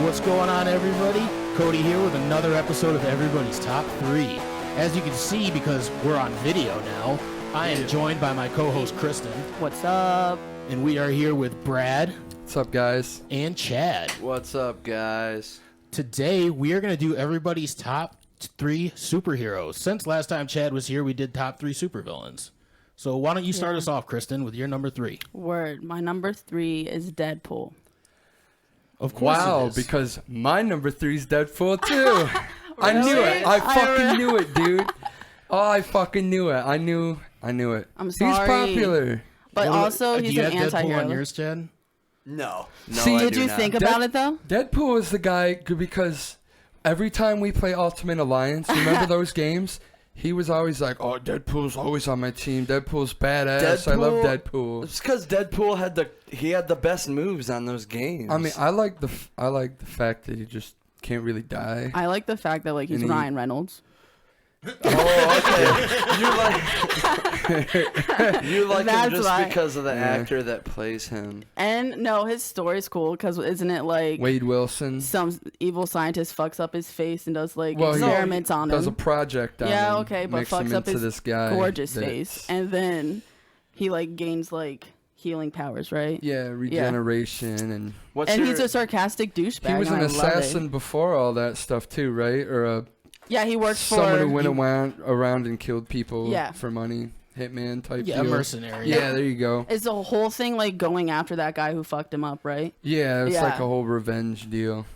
What's going on, everybody? Cody here with another episode of Everybody's Top 3. As you can see, because we're on video now, I am joined by my co-host, Kristen. What's up? And we are here with Brad. What's up, guys? And Chad. What's up, guys? Today, we are going to do everybody's top 3 superheroes. Since last time Chad was here, we did top 3 supervillains. So why don't you start us off, Kristen, with your number 3? Word. My number 3 is Deadpool. Of course Wow, it is. because my number 3 is Deadpool too. I knew it. I fucking knew it, dude. Oh, I fucking knew it. I knew it. I'm sorry. He's popular. But also, he's do you an have Deadpool on anti-hero. yours, Chad? No. See, I Did do you not. think about it, though? Deadpool is the guy because every time we play Ultimate Alliance, remember those games? He was always like, "Oh, Deadpool's always on my team. Deadpool's badass. I love Deadpool." It's because Deadpool had the best moves on those games. I mean, I like the fact that he just can't really die. I like the fact that he's And he- Ryan Reynolds. Oh, okay. you like him That's just why. because of the actor that plays him. And no, his story's cool because isn't it like Wade Wilson some evil scientist fucks up his face and does Well, he experiments on does a him? project on Yeah, him, okay, but makes him fucks up into his this guy gorgeous that's- face, and then he gains healing powers, right? Yeah, regeneration and He's a sarcastic douchebag. he was and an I love assassin it. before all that stuff too, right? Or Yeah, he worked for someone who went around and killed people Yeah. for money, hitman type Yeah, a deal. mercenary. Yeah, there you go. It's the whole thing going after that guy who fucked him up, right? Yeah, it's like Yeah. a whole revenge deal.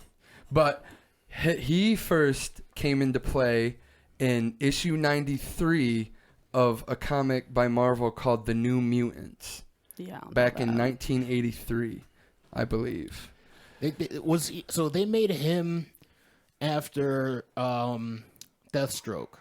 But he first came into play in issue 93 of a comic by Marvel called The New Mutants Yeah. I back know in that. 1983, I believe. So they made him after Deathstroke,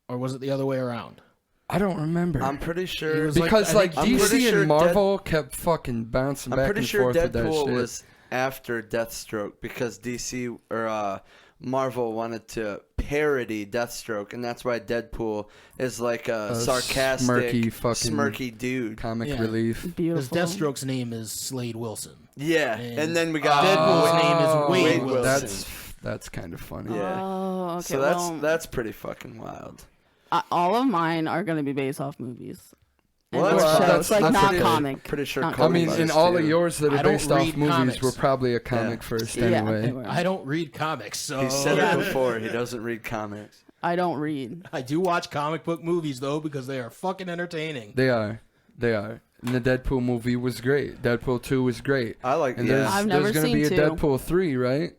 or was it the other way around? I don't remember. I'm pretty sure was because I think- I'm DC pretty sure and Marvel kept fucking bouncing I'm back pretty and sure forth with that Deadpool shit. was after Deathstroke because DC or Marvel wanted to parody Deathstroke, and that's why Deadpool is like a sarcastic, smirky dude. Comic Yeah. relief. Because Beautiful. Deathstroke's name is Slade Wilson. Yeah, And and then we got Deadpool's name is Wade Wilson. That's kind of funny. Yeah. Oh, okay. So that's pretty fucking wild. All of mine are going to be based off movies. And Well, or that's- shows, that's not pretty- comic. Pretty sure. Not I Cody mean, was in all of too. yours that I are don't based off read movies comics. were probably a comic first Yeah, anyway. they were. I don't read comics, so He said it before. He doesn't read comics. I don't read. I do watch comic book movies though because they are fucking entertaining. They are. And the Deadpool movie was great. Deadpool 2 was great. I like. And Yeah. I've there's never going to seen be a 2. Deadpool 3, right?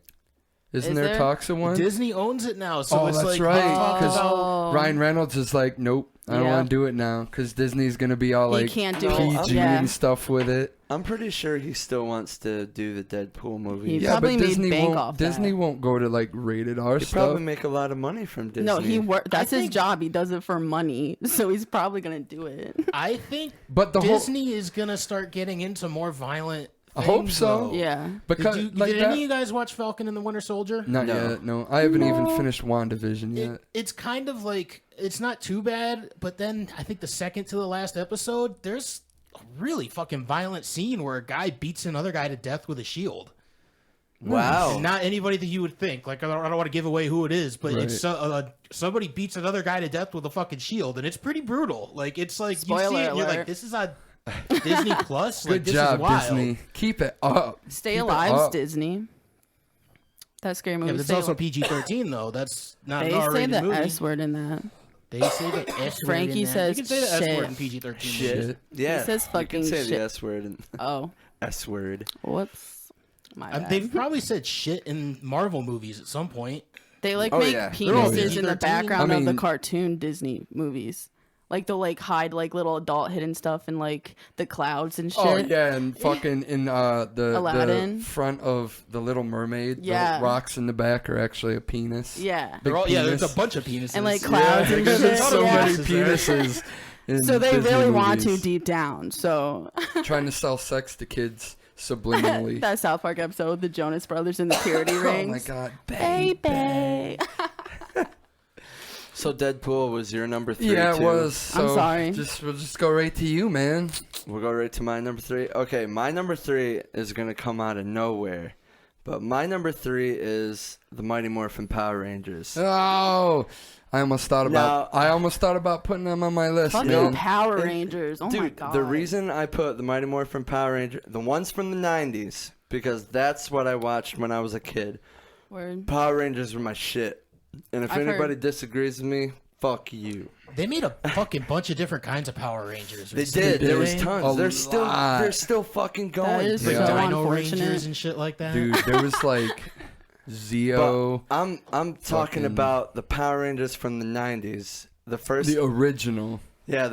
Isn't Is there there? talks of one? Disney owns it now, so Oh, it's that's like right, they talk 'cause about- Ryan Reynolds is like, nope, I don't Yeah. want to do it now because Disney's going to be all He like can't do it. PG Yeah. and stuff with it. I'm pretty sure he still wants to do the Deadpool movie. He Yeah, probably but made Disney bank won't. off Disney that. won't go to like rated R He stuff. probably make a lot of money from Disney. No, that's his think- job. He does it for money, so he's probably going to do it. I think But the Disney is gonna start getting into more violent. I hope things, so. though. Yeah. because Did like any that, of you guys watch Falcon and the Winter Soldier? not No. yet. No, I haven't even finished WandaVision yet. It's kind of like it's not too bad, but then I think the second to the last episode, there's a really fucking violent scene where a guy beats another guy to death with a shield. Wow. And not anybody that you would think. Like I don't want to give away who it is, but Right. it's somebody beats another guy to death with a fucking shield, and it's pretty brutal. Like it's like you see Spoiler it, and you're like, alert. this is on Disney Plus. Like, Good this job, is wild. Disney. Keep it up. Stay Keep it Alive's up. Disney. That scary movie. Yeah, but it's Stay also Alive. PG-13 though. That's not They an say R-rated the movie. S word in that. They say the S word. Frankie in that. says you can say the S shit. word in PG-13. Shit. Yeah. He says You fucking can say shit. the S word and Oh, S word. whoops. My bad. They've probably said shit in Marvel movies at some point. They Oh, make yeah. They're all penises in the PG-13. background I of the mean- cartoon Disney movies. Like they'll hide little adult hidden stuff in the clouds and shit. Oh yeah, and fucking in the Aladdin. front of the Little Mermaid, Yeah. the rocks in the back are actually a penis. Yeah. They're all, Big there's penis. a bunch of penises. And clouds and Because shit. there's so Yeah. many penises. in So they Disney really want to movies. deep down. So Trying to sell sex to kids subliminally. that South Park episode, the Jonas Brothers and the Purity Oh Rings. my god, Baby. So Deadpool was your number 3 Yeah, too. it was. So I'm sorry. We'll just go right to you, man. We'll go right to my number 3. Okay, my number 3 is gonna come out of nowhere. But my number 3 is the Mighty Morphin Power Rangers. Oh, I almost thought about putting them on my list. Fucking Man. Power Rangers. Oh Dude, my god. the reason I put the Mighty Morphin Power Ranger, the ones from the 90s, because that's what I watched when I was a kid. Word. Power Rangers were my shit. And if I've anybody heard. disagrees with me, fuck you. They made a fucking bunch of different kinds of Power Rangers. They did. There was tons. A They're still fucking going. That is Like so Dino unfortunate. Rangers and shit like that. Dude, there was like Zeo. But I'm talking fucking- about the Power Rangers from the 90s. The original.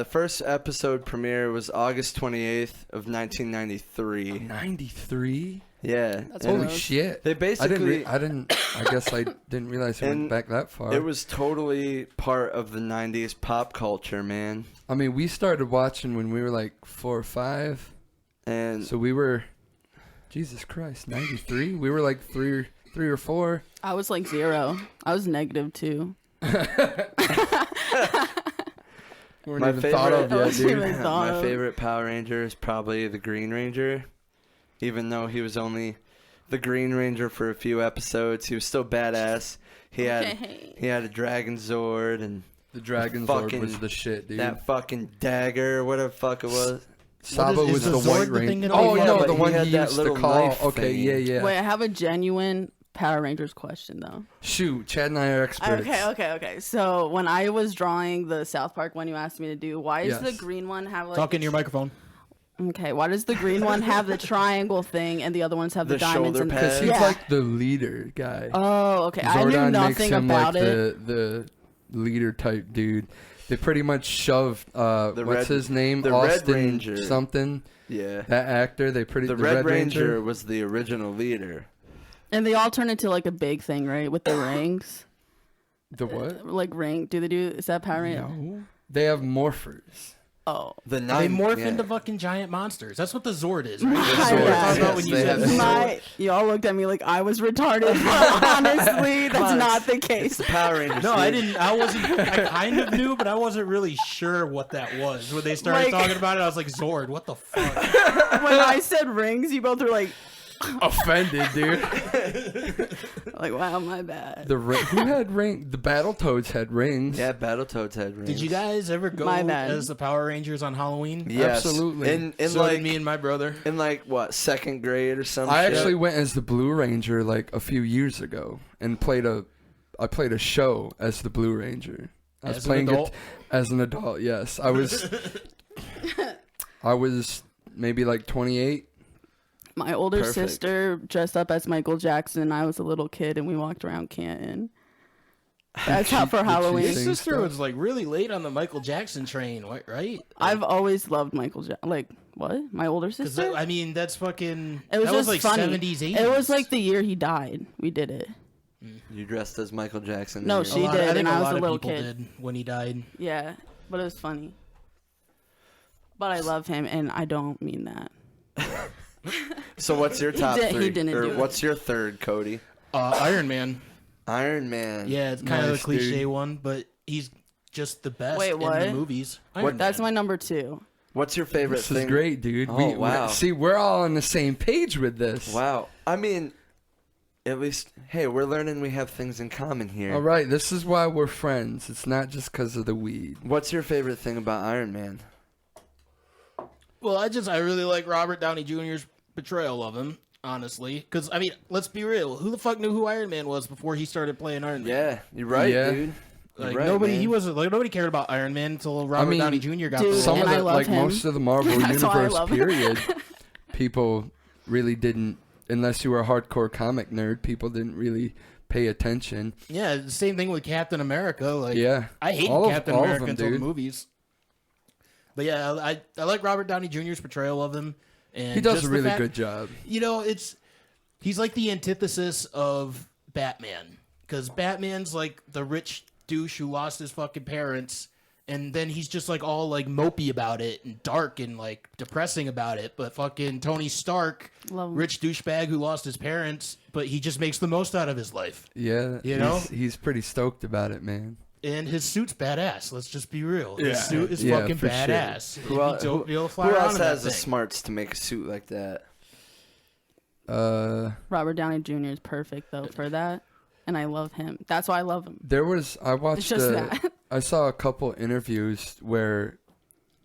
first episode premiere was August 28th of 1993. 93? Yeah. That's Holy gross. shit. They I basically guess I didn't realize it And went back that far. it was totally part of the 90s pop culture, man. I mean, we started watching when we were like 4 or 5. And So we were, Jesus Christ, 93? We were like three or 4. I was like 0. I was -2. Weren't My even thought of favorite- yet, dude. Even thought my of. favorite Power Ranger is probably the Green Ranger. Even though he was only the Green Ranger for a few episodes, he was still badass. He had a Dragon Zord and The Dragon Zord fucking- was the shit, dude. that fucking dagger, whatever the fuck it was. Saba What is was the the Zord White the thing Ranger. that Oh, they- no, but the he one had he that used to little call. knife Okay, thing. yeah. Wait, I have a genuine Power Rangers question though. Shoot, Chad and I are experts. Okay. So when I was drawing the South Park one you asked me to do, why does the Yes. green one have like? Talk into your microphone. Okay, why does the green one have the triangle thing and the other ones have the The diamonds shoulder and Because pad? he's Yeah. like the leader guy. Oh, okay. I knew Zordon makes nothing him about like it. the leader type dude. They pretty much shoved what's his name? the Red Austin Ranger. something. Yeah. That actor. The Red Ranger was the original leader. And they all turn into like a big thing, right? With the rings. The what? Like ring. Do they do? Is that Power Ranger? No. They have morphers. Oh. The They morph yeah. into fucking giant monsters. That's what the Zord is, right? My That's what we're bad. talking about when Yes, you they said have the the Zord. Y'all looked at me like I was retarded. Honestly, that's on, not the It's case. the Power Rangers. No, I dude. didn't. I kind of knew, but I wasn't really sure what that was. When they started Like- talking about it, I was like, Zord, what the fuck? When I said rings, you both were like, Offended, dude. wow, my bad. Who had ring? The Battletoads had rings. Yeah, Battletoads had rings. Did you guys ever go My bad. as the Power Rangers on Halloween? Yes. Absolutely. In So like did me and my brother. in like what, 2nd grade or something? I actually went as the Blue Ranger like a few years ago and I played a show as the Blue Ranger. I was As an playing adult? it as an adult. Yes, I was maybe like 28. My older Perfect. sister dressed up as Michael Jackson, and I was a little kid, and we walked around Canton. That's how for Did she Halloween. Your sing sister stuff? was like really late on the Michael Jackson train, right? I've always loved Michael Jackson. Like, what? My older Because sister? I mean, that's fucking. It was that was just like funny. 70s, 80s. It was like the year he died. We did it. You dressed as Michael Jackson. No, and she you- did, I think and a I was lot a of little people kid. did when he died. Yeah, but it was funny. But I love him, and I don't mean that. So what's your top He 3? didn't or do it. what's your third, Cody? Iron Man. Iron Man. Yeah, it's kind of Nice, a cliche dude. one, but he's just the best Wait, in what? the movies. Iron That's Man. my number 2. What's your favorite This thing? is great, dude. Oh, wow. See, we're all on the same page with this. Wow. I mean, at least, hey, we're learning we have things in common here. All right, this is why we're friends. It's not just because of the weed. What's your favorite thing about Iron Man? Well, I really like Robert Downey Jr.'s portrayal of him, honestly. Because, I mean, let's be real. Who the fuck knew who Iron Man was before he started playing Iron Man? Yeah, you're right, Yeah. dude. You're Like, right, nobody, man. he wasn't like nobody cared about Iron Man until Robert mean, Downey Jr. got dude, the Some role. of and I the, love like him. most of the Marvel That's why I Universe love him. period, people really didn't, unless you were a hardcore comic nerd, people didn't really pay attention. Yeah, the same thing with Captain America. Like, Yeah. I hated All of- Captain all of America them, until the dude. movies. But yeah, I like Robert Downey Jr.'s portrayal of him. And He does just a the really fact- good job. You know, he's like the antithesis of Batman, because Batman's like the rich douche who lost his fucking parents, and then he's just like all like mopey about it and dark and like depressing about it. But fucking Tony Stark, Love him. rich douchebag who lost his parents, but he just makes the most out of his life. Yeah. You know? He's pretty stoked about it, man. And his suit's badass. Let's just be real. Yeah. His suit is Yeah, fucking for sure. badass. Who else, He'll fly who around else in that has the thing. smarts to make a suit like that? Robert Downey Jr. is perfect though for that, and I love him. That's why I love him. It's just that. I saw a couple interviews where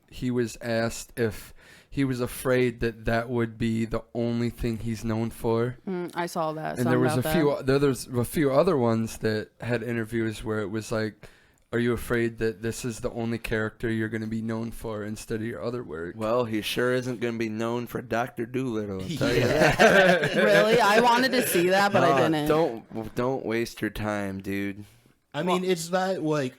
he was asked if he was afraid that would be the only thing he's known for. I saw that. And there was there's a few other ones that had interviews where it was like, are you afraid that this is the only character you're going to be known for instead of your other work? Well, he sure isn't going to be known for Dr. Dolittle. I'll tell you that. Really? I wanted to see that, but I didn't. Don't waste your time, dude. I mean, it's not like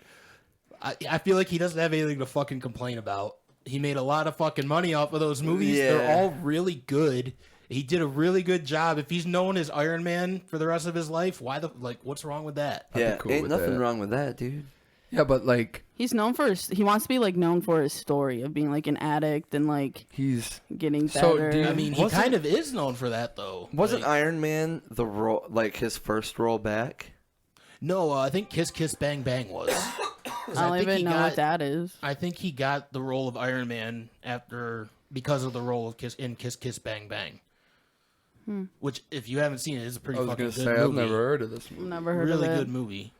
I feel like he doesn't have anything to fucking complain about. He made a lot of fucking money off of those movies. Yeah. They're all really good. He did a really good job. If he's known as Iron Man for the rest of his life, what's wrong with that? Yeah, cool ain't with nothing that. wrong with that, dude. Yeah, but like He's known for he wants to be like known for his story of being like an addict and like he's getting So, better. do you- I mean, he kind of is known for that, though. Wasn't Like, Iron Man the role, like his first role back? No, I think Kiss Kiss Bang Bang was. 'Cause I don't think even he know got- what that is. I think he got the role of Iron Man because of the role of Kiss Kiss Bang Bang. Which, if you haven't seen it, is a pretty I was fucking going to good say movie. I've never heard of this movie. Never heard Really of it. good movie.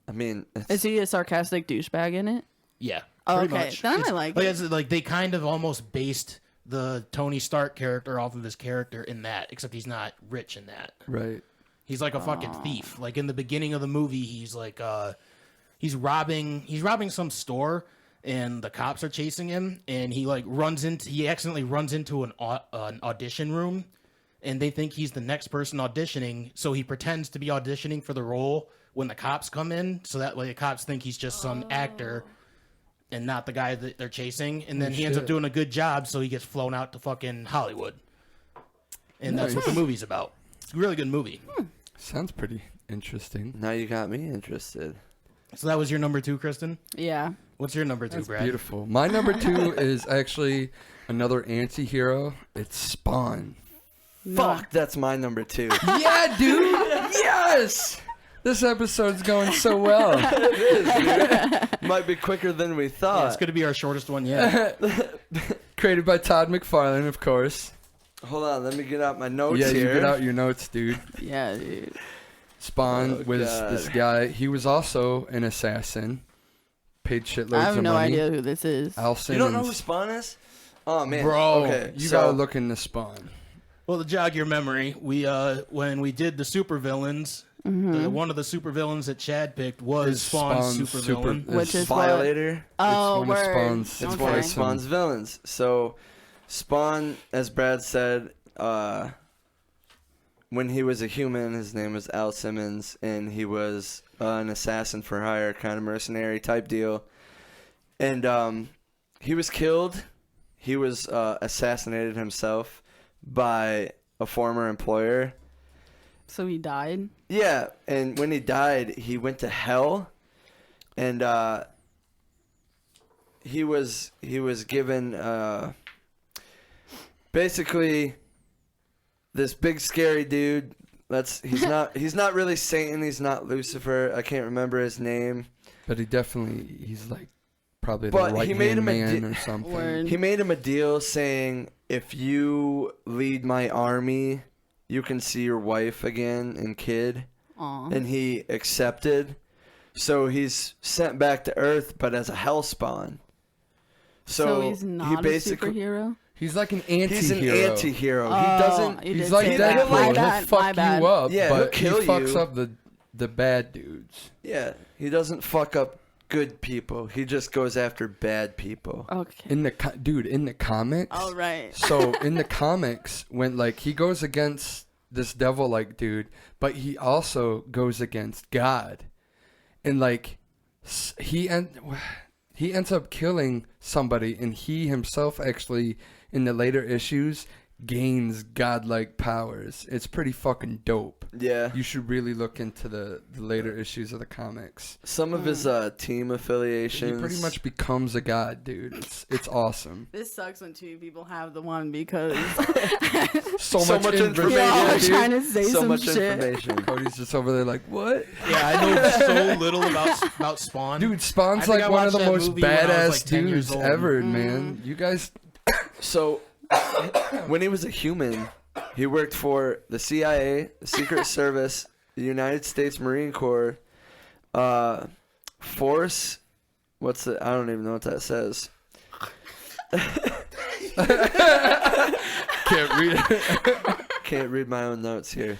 I mean, Is he a sarcastic douchebag in it? Yeah. Oh, pretty okay. much. Then I It's- like like, it. it's like they kind of almost based the Tony Stark character off of his character in that, except he's not rich in that. Right. He's like a fucking thief. Like in the beginning of the movie, he's like he's robbing some store, and the cops are chasing him, and he accidentally runs into an audition room, and they think he's the next person auditioning, so he pretends to be auditioning for the role when the cops come in, so that way the cops think he's just some actor and not the guy that they're chasing, and then he ends up doing a good job, so he gets flown out to fucking Hollywood. And that's what the movie's about. It's a really good movie. Sounds pretty interesting. now you got me interested. So that was your number 2, Kristen? Yeah. What's your number 2, That's Brad? beautiful. My number 2 is actually another anti-hero. It's Spawn. Fuck, that's my number 2. Yeah, dude. Yes. This episode's going so well. Might be quicker than we Yeah, thought. it's going to be our shortest one yet. Created by Todd McFarlane, of course. Hold on, let me get out my notes Yeah, here. you get out your notes, dude. Yeah, dude. Spawn Oh, was God. this guy. He was also an assassin. Paid shitloads I have of no money. idea who this is. Al You Simmons. don't know who Spawn is? Oh man, Bro, Okay, You so gotta look into Spawn. Well, to jog your memory, we when we did the supervillains, one of the supervillains that Chad picked was Is Spawn's Spawn's supervillain. super- Which is Violator. Oh, one of word. Spawn's- It's Okay. one of Spawn's villains. So, Spawn, as Brad said, when he was a human, his name was Al Simmons, and he was an assassin for hire, kind of mercenary type deal. And he was killed. He was assassinated himself by a former employer. So he died? Yeah, and when he died, he went to hell, and he was given basically this big scary dude. He's not really Satan. He's not Lucifer. I can't remember his name. But he's like probably But the he made right-hand him a man di- or something. Word. He made him a deal saying, if you lead my army, you can see your wife again and kid. Aw. And he accepted. So he's sent back to Earth, but as a hell spawn. So he's not a superhero? He's like an anti-hero. He's an anti-hero. Oh, he doesn't. you He's did like say that. Deadpool. My He'll bad, my fuck bad. you up, Yeah, but he he'll kill fucks you. up the bad dudes. Yeah, he doesn't fuck up good people. He just goes after bad people. Okay. In the comics. All right. So in the comics, when he goes against this devil-like dude, but he also goes against God, and he ends up killing somebody, and he himself actually in the later issues gains godlike powers. It's pretty fucking dope. Yeah. You should really look into the later issues of the comics. Some of his team He affiliations. pretty much becomes a god, dude. It's awesome. This sucks when two people have the one because So So much much information. information. y'all are dude. trying to say so some much shit. information. Cody's just over there like, what? Yeah, I know so little about Spawn. Dude, Spawn's I think I like one of watched the that most movie when I was, badass like, 10 years dudes old. ever, man. You guys, So when he was a human, He worked for the CIA, the Secret Service, the United States Marine Corps, Force. What's it? I don't even know what that says. Can't read it. Can't read my own notes here.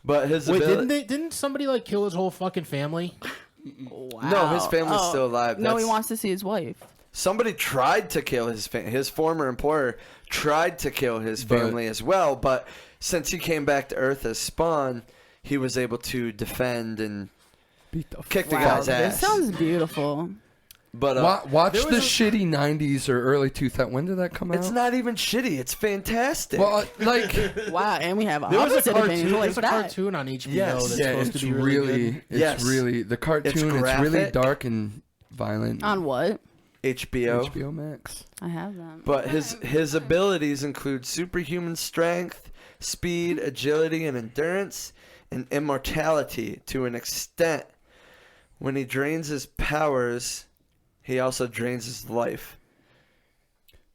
But his Wait, ability. didn't somebody like kill his whole fucking family? Wow. No, his family's still alive. No, he That's- wants to see his wife. Somebody tried to kill his former employer tried to kill his But- family as well, but since he came back to Earth as Spawn, he was able to defend and Beat the kick the Wow, guy's this ass. sounds beautiful. But Watch there the was shitty 90s or early 2000s. When did that come out? it's not even shitty. It's fantastic. Well, like, Wow, and we have There was a opposite cartoon. opinions There like was a that. cartoon on HBO Yes. that's yeah, supposed it's to be really, really, good. it's Yes. really the cartoon. It's really graphic. dark and violent. On what? HBO. HBO Max. I have that. But his abilities include superhuman strength, speed, agility, and endurance, and immortality to an extent. When he drains his powers, he also drains his life.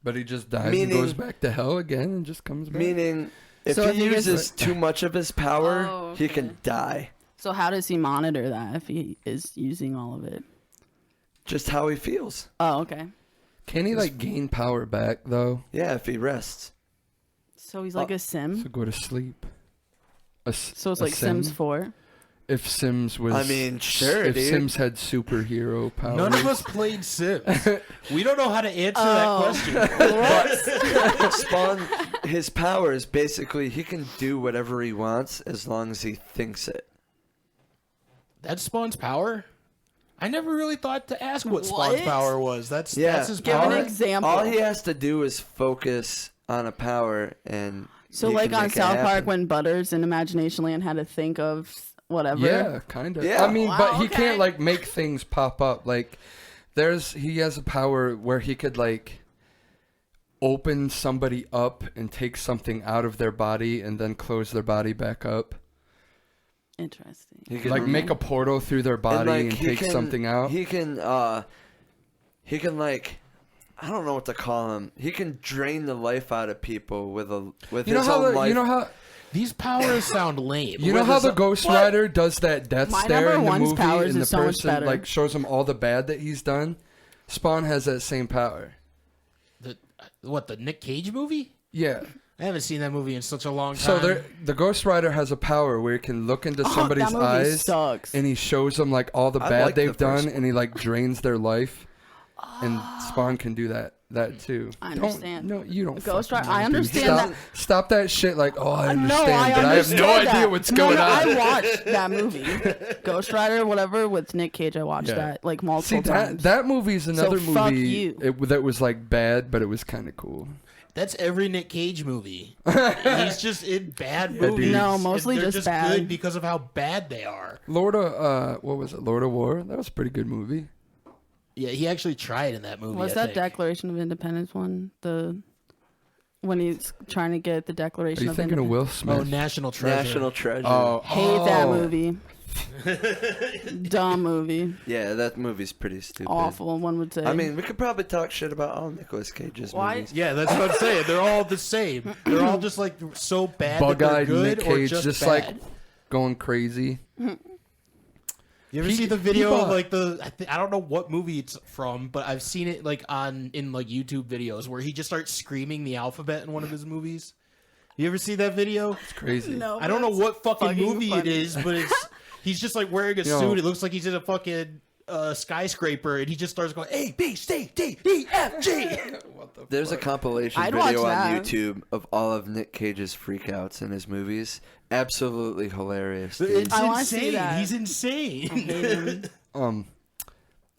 But he just dies Meaning- and goes back to hell again and just comes back. Meaning, if So if he he gets- uses too much of his power, Oh, he okay. can die. So how does he monitor that if he is using all of it? Just how he feels. Oh, okay. Can he like gain power back though? Yeah, if he rests. So he's like a sim. So go to sleep. So it's a like Sims 4. If Sims was, I mean, sure, if dude. Sims had superhero powers. None of us played Sims. We don't know how to answer that Oh. question. Spawn, his powers, basically, he can do whatever he wants as long as he thinks it. That's Spawn's power? I never really thought to ask what Spawn's What? power was. That's his Give power. an example. All he has to do is focus on a power, and So he like can on make it South Park happen. when Butters in Imagination Land had to think of whatever. Yeah, kind of. Yeah. I mean, but Wow, he okay. can't like make things pop up. Like, he has a power where he could like open somebody up and take something out of their body and then close their body back up. Interesting. He can Like make a portal through their body and, he take can- something out. He can like, I don't know what to call him. He can drain the life out of people with you know his how own life. you know how These powers sound lame. you know With how his- the Ghost What? Rider does that death My stare number in the one's movie, powers and the is so much person better. like shows him all the bad that he's done. Spawn has that same power. The Nick Cage movie? Yeah. I haven't seen that movie in such a long time. So the Ghost Rider has a power where he can look into somebody's that movie eyes sucks. and he shows them like all the I bad like the they've done, first and he like drains their life. And Spawn can do that too. I understand. No, you don't. Ghost fucking Rider- I know, dude. understand Stop, that. Stop that shit. Like, oh, I understand, No, I but I have understand no idea that. what's No, going no, on. I watched that movie, Ghost Rider, whatever, with Nick Cage. I watched Yeah. that like multiple See, times. that movie's another fuck movie you. that was like bad, but it was kind of cool. That's every Nick Cage movie. He's just in bad dude. movies. No, and mostly they're just bad. good because of how bad they are. Lord of what was it? Lord of War. That was a pretty good movie. Yeah, he actually tried in that movie. Was I that think. Declaration of Independence one? When he's trying to get the Are Declaration you of thinking of Independence? Will Oh, Smith? National Treasure. National Treasure. Hate that movie. Dumb movie. Yeah, that movie's pretty stupid. Awful, one would say. I mean, we could probably talk shit about all Nicolas Cage's Why- movies. Yeah, that's what I'm saying. They're all the same. They're all just like so bad that they're Bug-eyed good Nick or Cage, just just like bad. going crazy. You ever He- see the he video of bought- like I don't know what movie it's from, but I've seen it like in like YouTube videos where he just starts screaming the alphabet in one of his movies. You ever see that video? It's crazy. no, I don't know what fucking movie it funny. is, but he's just like wearing a Yo. suit. It looks like he's in a fucking skyscraper, and he just starts going A B C D E F G. There's a compilation I'd watch video on that. YouTube of all of Nick Cage's freakouts in his movies. Absolutely hilarious. Dude. It's I wanna see insane. that. He's insane.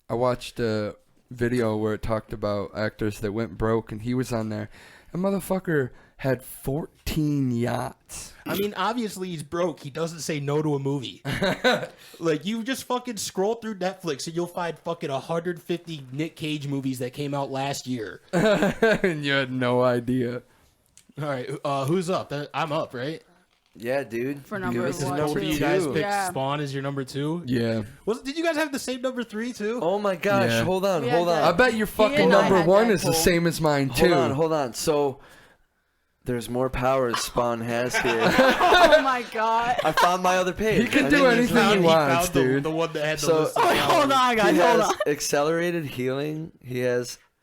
I watched a video where it talked about actors that went broke, and he was on there. A motherfucker had 14 yachts. I mean, obviously he's broke. He doesn't say no to a movie. Like, you just fucking scroll through Netflix and you'll find fucking 150 Nick Cage movies that came out last year. And you had no idea. All right, who's up? I'm up, right? Yeah, dude. For number This is one, number Both of two. you guys two. picked Yeah. Spawn as your number 2. Yeah. Did you guys have the same number 3 too? Oh my gosh! Yeah. Hold on, We hold had on. I bet your fucking and I number had one is the Deadpool. same as mine, too. Hold on. So There's more powers Spawn has here. Oh my god. I found my other page. He can I do think anything Found- he wants, found the- dude. The one that had the So- list of Wait, hold powers. on, guys. He Hold has on. accelerated healing.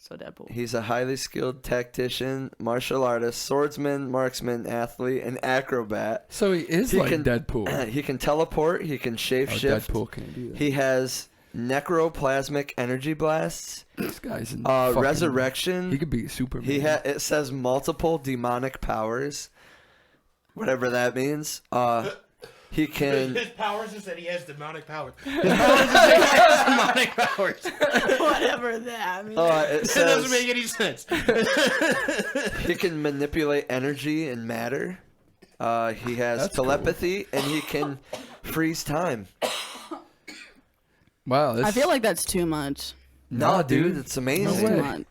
So Deadpool. He's a highly skilled tactician, martial artist, swordsman, marksman, athlete, and acrobat. So he is He like can- Deadpool. He can teleport. He can Oh, shapeshift. Deadpool can't do that. He has necroplasmic energy blasts, This guy's in fucking, resurrection. He could be Superman. It says multiple demonic powers, whatever that means. He can. His powers is that he has demonic powers. His powers is that he has demonic powers. Whatever that means. It It doesn't says make any sense. he can manipulate energy and matter. He has That's telepathy and he can freeze time. Wow. This, I feel like that's too much. No, dude, it's No amazing. way. Too much.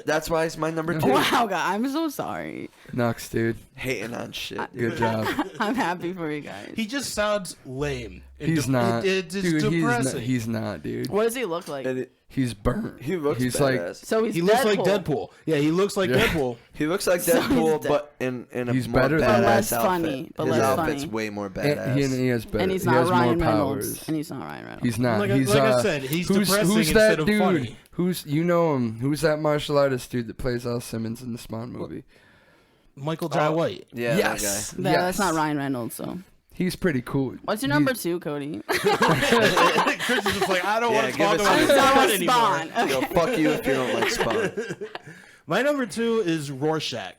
That's why he's my number No. 2. Wow, God, I'm so sorry. Nux, dude. Hating on shit. Good job. I'm happy for you guys. He just sounds lame. And He's not. It's Dude, depressing. he's not, dude. What does he look like? And He's burnt. he looks He's like badass. So he's He looks like Deadpool. Deadpool. Yeah, he looks like Yeah. Deadpool. he looks like So he's Deadpool, de- but in a He's more better than badass But less outfit. funny, but His less outfit's funny. way more and badass. he has better. And he's he not has Ryan more Reynolds. powers. And he's not Ryan Reynolds. He's not. Like he's I said, he's depressing who's instead that of dude? funny. Who's you know him? Who's that martial artist dude that plays Al Simmons in the Spawn movie? Michael Jai White. Yeah, yes. that That's not Ryan Reynolds, so. He's pretty cool. What's your number 2, Cody? Chris is just like, I don't Yeah, want to give talk us about a- this That Spawn was anymore. Spawn. guy. Yo, fuck you if you don't like Spawn. My number 2 is Rorschach.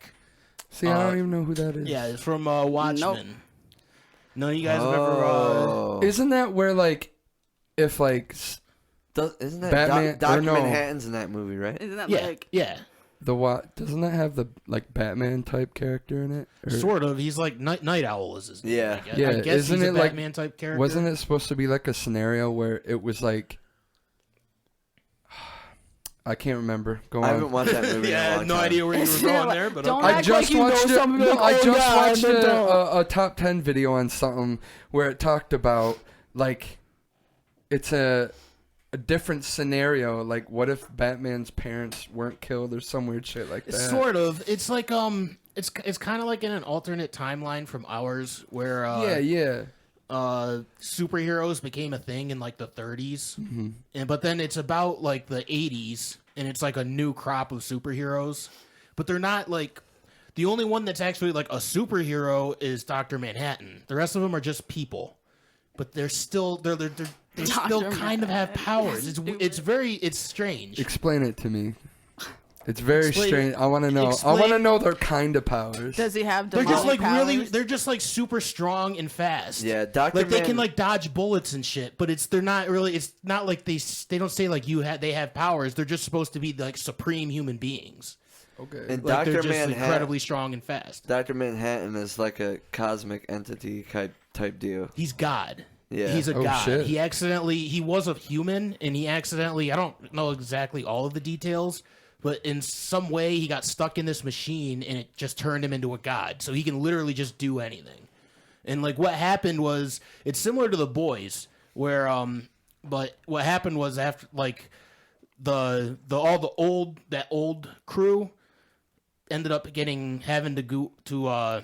See, I don't even know who that is. Yeah, it's from Watchmen. Nope. None of you guys have ever. Oh. Isn't that where like, if like Isn't that Batman- Dr. or no. Manhattan's in that movie, right? Isn't that Yeah, like... yeah, doesn't that have the like Batman type character in it? Or sort of. He's like Night Owl is his name. Yeah. I guess. Yeah, I guess isn't he's a it like- Batman type character. wasn't it supposed to be like a scenario where it was like I can't remember. Go I on. haven't watched that movie Yeah, I in a had long no time. idea where you were going there, but Don't okay. I act just like you know watched it. something, No, like, I oh, just God, watched but don't. a top 10 video on something where it talked about like it's a different scenario. Like, what if Batman's parents weren't killed or some weird shit like that? Sort of. It's like it's kind of like in an alternate timeline from ours, where yeah. superheroes became a thing in like the 30s, Mm-hmm. and but then it's about like the 80s, and it's like a new crop of superheroes, but they're not like the only one that's actually like a superhero is Dr. Manhattan. The rest of them are just people, but they're still they still Dr. kind of have Manhattan. powers. It's strange. Explain it to me. It's very Explain- strange. I want to know. I explain- want to know their kind of powers. Does he have They're demonic just like powers? really. They're just like super strong and fast. Yeah, Dr. Like they can Man- like dodge bullets and shit, but they're not really. It's not like they don't say like they have powers. They're just supposed to be like supreme human beings. Okay. And Like they're Dr. just Manhattan, incredibly strong and fast. Dr. Manhattan is like a cosmic entity type deal. He's God. Yeah. He's a Oh, god. shit. He was a human, and he accidentally. I don't know exactly all of the details, but in some way he got stuck in this machine, and it just turned him into a god. So he can literally just do anything. And like what happened was, it's similar to The Boys, where but what happened was after like the old crew ended up having to go to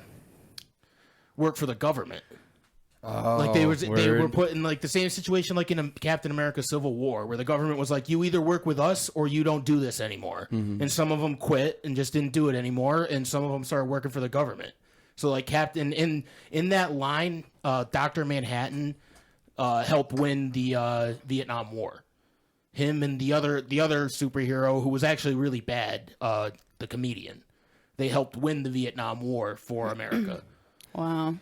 work for the government. Like they were put in like the same situation like in Captain America Civil War, where the government was like, you either work with us or you don't do this anymore. And some of them quit and just didn't do it anymore, and some of them started working for the government. So like Captain in that line, Dr. Manhattan helped win the Vietnam War. Him and the other superhero who was actually really bad, the comedian, they helped win the Vietnam War for America. Wow.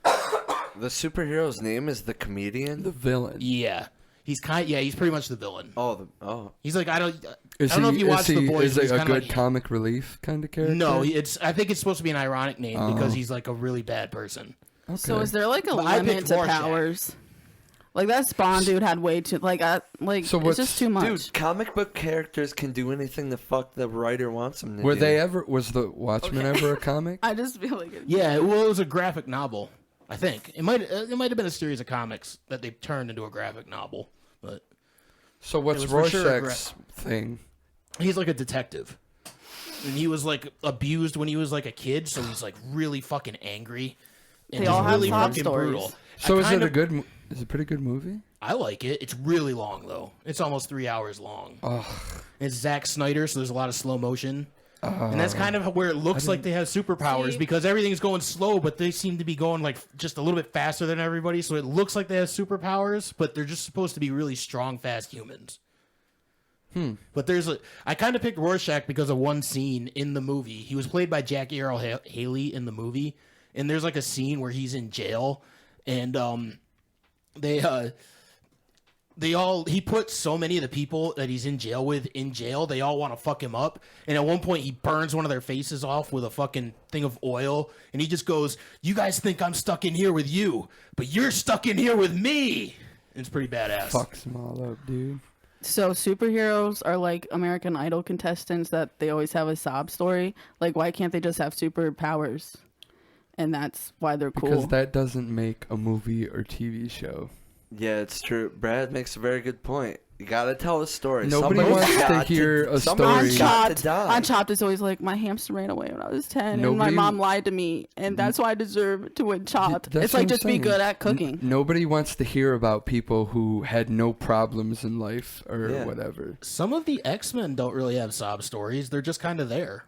The superhero's name is the comedian. the villain. Yeah, he's pretty much the villain. Oh. He's like I don't Is know he, if you watch The Boys. Is but it he's a kinda good like, comic relief kind of character? No, I think it's supposed to be an ironic name Oh. because he's like a really bad person. Okay. So is there like a But I limit picked to Rorschach. powers? Like that Spawn dude had way too So it's what's- just too much. Dude, comic book characters can do anything the fuck the writer wants them to Were do. they ever? Was the Watchmen ever a comic? I just feel like Yeah, well, it was a graphic novel. I think it might have been a series of comics that they turned into a graphic novel. But So what's It was for sure a Rorschach's thing? he's like a detective. and he was like abused when he was like a kid, so he's like really fucking angry. And They just all have really sob fucking stories. brutal. So is it a good? Is it a pretty good movie? I like it. It's really long though. It's almost 3 hours long. It's Zack Snyder, so there's a lot of slow motion. And that's kind of where it looks like they have superpowers because everything's going slow, but they seem to be going like just a little bit faster than everybody. So it looks like they have superpowers, but they're just supposed to be really strong, fast humans. But I kind of picked Rorschach because of one scene in the movie. He was played by Jack Earl Haley in the movie, and there's like a scene where he's in jail, and he puts so many of the people that he's in jail with in jail. They all want to fuck him up. And at one point he burns one of their faces off with a fucking thing of oil. And he just goes, "You guys think I'm stuck in here with you, but you're stuck in here with me." And it's pretty badass. Fucks them all up, dude. So superheroes are like American Idol contestants that they always have a sob story. Like, why can't they just have superpowers? And that's why they're cool. Because that doesn't make a movie or TV show. Yeah, it's true. Brad makes a very good point. You gotta tell a story. Nobody Somebody's wants to got hear a somebody's story. got to die. On Chopped, it's always like, my hamster ran away when I was 10, and my Nobody- mom lied to me, and that's why I deserve to win Chopped. That's It's what like, I'm just be saying. good at cooking. Nobody wants to hear about people who had no problems in life or Yeah. whatever. Some of the X-Men don't really have sob stories. They're just kind of there.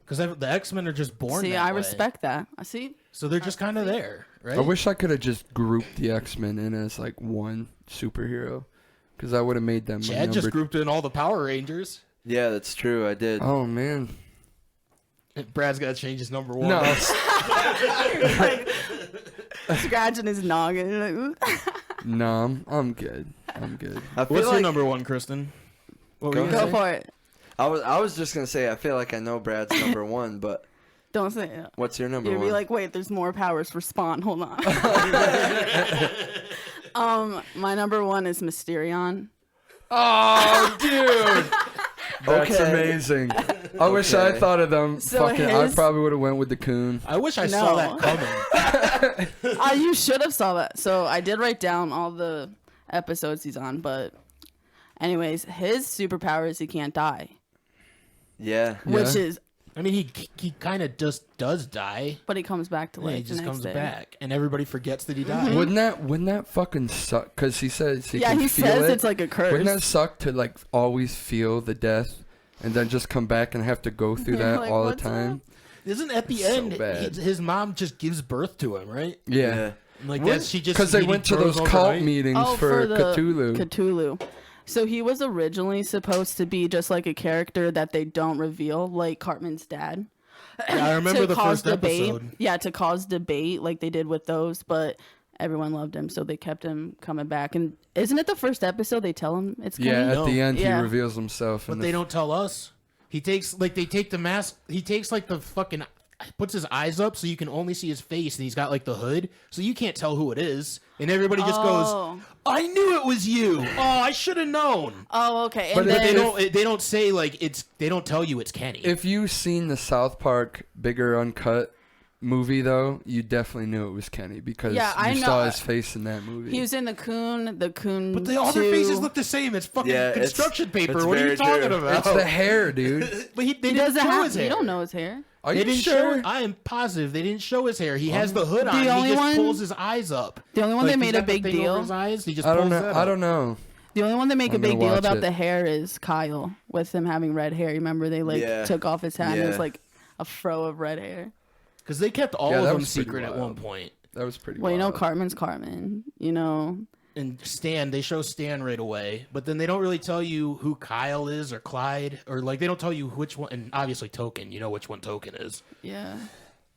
Because the X-Men are just born See, that I way. respect that. I see. So they're just kind of there, right? I wish I could have just grouped the X-Men in as like one superhero, because I would have made them my Chad just number. grouped in all the Power Rangers. Yeah, that's true. I did. Oh man, Brad's got to change his number one. no, Scratching his noggin. no, I'm good. I'm good. I feel What's your like number one, Kristen? What were you Go gonna say? for it. I was just gonna say I feel like I know Brad's number one, but Don't say it. what's your number You'd one? be like, wait, there's more powers for Spawn. Hold on. My number one is Mysterion. Oh, dude, that's Okay. amazing. I wish I had thought of them. So Fucking, I his- probably would have went with the coon. I wish I saw No. that coming. You should have saw that. So I did write down all the episodes he's on, but anyways, his superpower is he can't die, Yeah. which Yeah. is, I mean, he kind of just does die. but he comes back to Yeah, life. he the just next comes day. back, and everybody forgets that he died. Wouldn't that fucking suck? Because he says he Yeah, can he feel says it. it's like a curse. Wouldn't that suck to like always feel the death and then just come back and have to go through Yeah, that like, all the what's time? Isn't at the So end bad. his mom just gives birth to him, right? Yeah. Like What? that, she just Because they he went to grows those cult overnight. meetings Oh, for the Cthulhu. Cthulhu. So he was originally supposed to be just like a character that they don't reveal, like Cartman's dad. Yeah, I remember to the cause first debate. episode. Yeah, to cause debate like they did with those, but everyone loved him, so they kept him coming back. And isn't it the first episode they tell him it's Yeah, Kenny? at the end Yeah. he reveals himself. But in they the don't tell us. He takes they take the mask. He takes like the fucking puts his eyes up so you can only see his face, and he's got like the hood, so you can't tell who it is. And everybody just Oh. goes, "I knew it was you. Oh, I should have known." Oh, okay. But And if then They don't say like it's. They don't tell you it's Kenny. If you've seen the South Park Bigger Uncut movie, though, you definitely knew it was Kenny because Yeah, I you know. saw his face in that movie. he was in the Coon. but all their 2. faces look the same. It's fucking Yeah, it's- construction paper. it's What are you very talking true. about? it's the hair, dude. But they He didn't doesn't show have. his hair. You don't know his hair. Are They you didn't sure? show. I am positive they didn't show his hair. He has the hood The on. only He just one- pulls his eyes up. The only one Like, they he's made a got the big thing over deal. his eyes. He just I don't pulls know. that I up. don't know. The only one they make a I'm big gonna deal watch about it. the hair is Kyle with him having red hair. You remember they like Yeah. took off his hat and it was Yeah. like a fro of red hair. Because they kept all Yeah, of that them was pretty secret at one wild. point. That was pretty. Well, you know, wild. Cartman's Cartman. You know, And Stan, they show Stan right away, but then they don't really tell you who Kyle is or Clyde, or like they don't tell you which one. And obviously Token, you know which one Token is. yeah.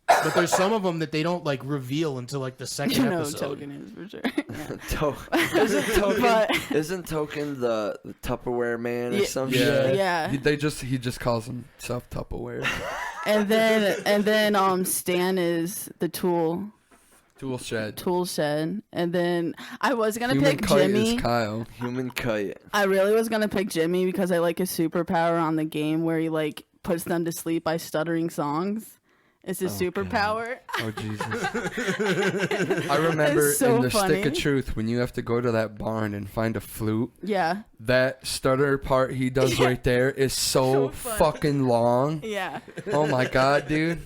But there's some of them that they don't like reveal until like the second You know who episode. Token is for sure. Isn't Token? But- Isn't Token the Tupperware man or Yeah. some Yeah. shit? Yeah. He just calls himself Tupperware. and then Stan is the tool shed. And then I was gonna Human pick Kite Jimmy. is Kyle. Human kite. I really was gonna pick Jimmy because I like his superpower on the game where he like puts them to sleep by stuttering songs. is his superpower. Oh Jesus! I remember so in the funny. Stick of Truth when you have to go to that barn and find a flute. Yeah. That stutter part he does right there is so funny. fucking long. Yeah. Oh my god, dude!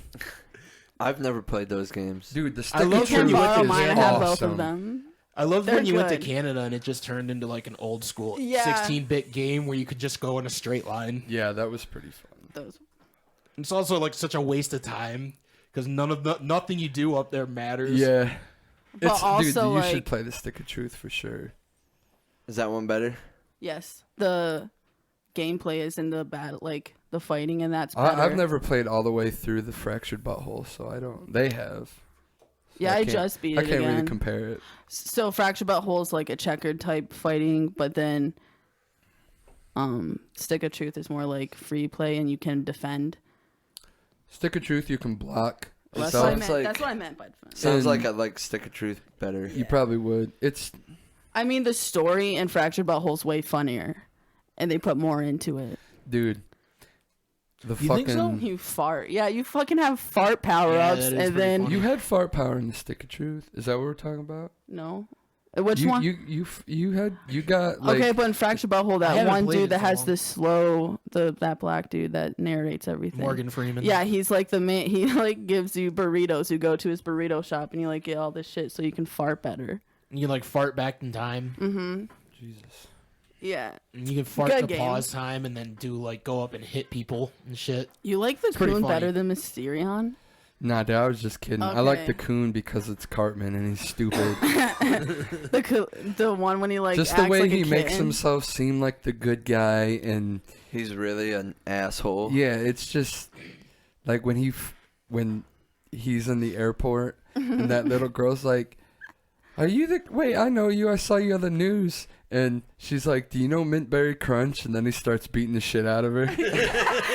I've never played those games. Dude, the I Stick love of You can when Truth you borrow went to mine. I is have both awesome. of them. I loved They're when you went to good. Canada and it just turned into like an old school Yeah. 16-bit game where you could just go in a straight line. Yeah, that was pretty fun. Those. It's also like such a waste of time because nothing you do up there matters. Yeah, But dude, also, you like, should play the Stick of Truth for sure. Is that one better? yes, the gameplay is in the battle, like the fighting, and that's better. I've never played all the way through the Fractured Butthole, so I don't. They have. So Yeah, I can't- just beat I it can't again. really compare it. So Fractured Butthole is like a checkered type fighting, but then Stick of Truth is more like free play and you can defend. Stick of Truth, you can block. That's So what I sounds meant. like- That's what I meant by defend. Sounds And- like I like Stick of Truth better. you probably would. It's I mean, the story in Fractured Butthole is way funnier, and they put more into it. dude. The You fucking think so? You fart. Yeah, you fucking have fart power Yeah, ups, that is and pretty then funny. you had fart power in the Stick of Truth. Is that what we're talking about? no. Which you, one? You got like Okay, but in Fractured Butthole, I that haven't one played dude it that so has long. the slow, that black dude that narrates everything. Morgan Freeman. Yeah, he's like the man. He like gives you burritos. You go to his burrito shop and you like get all this shit so you can fart better. You can like fart back in time. Mm-hmm. Jesus. Yeah. And you can fart Good to game. pause time and then do like go up and hit people and shit. You like the pretty coon funny. better than Mysterion? Nah, dude, I was just kidding. I like Okay. the coon because it's Cartman and he's stupid. The one when he like just the acts way like a he makes kitten. himself seem like the good guy, and He's really an asshole. yeah, it's just like when he's in the airport and that little girl's like, "Are you the wait? I know you. I saw you on the news." And she's like, "Do you know Mint Berry Crunch?" And then he starts beating the shit out of her.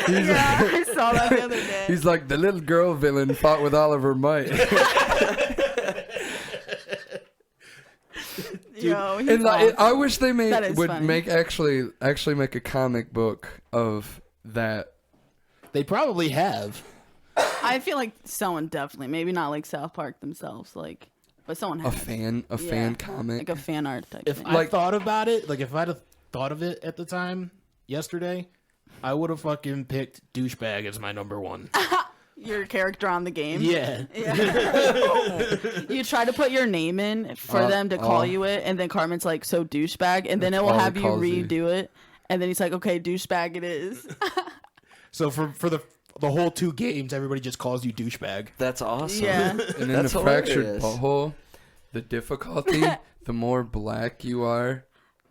Yeah, I saw that the other day. He's like, the little girl villain fought with all of her might. Yo, he's And like, I awesome. wish they That is would funny. make actually make a comic book of that. They probably have. I feel like someone definitely, maybe not like South Park themselves, like, but someone A has fan Yeah, comic. like a fan art type If thing. I Like- thought about it, like if I'd have thought of it at the time yesterday, I would have fucking picked douchebag as my number one. Your character on the game. Yeah. Yeah. You try to put your name in for them to call you it, and then Carmen's like, so douchebag, and then That's it will all have it you calls you. redo it, and then he's like, okay, douchebag it is. So for the whole 2 games, everybody just calls you douchebag. That's awesome. Yeah. And in That's the fractured hilarious. butthole, the difficulty, the more black you are,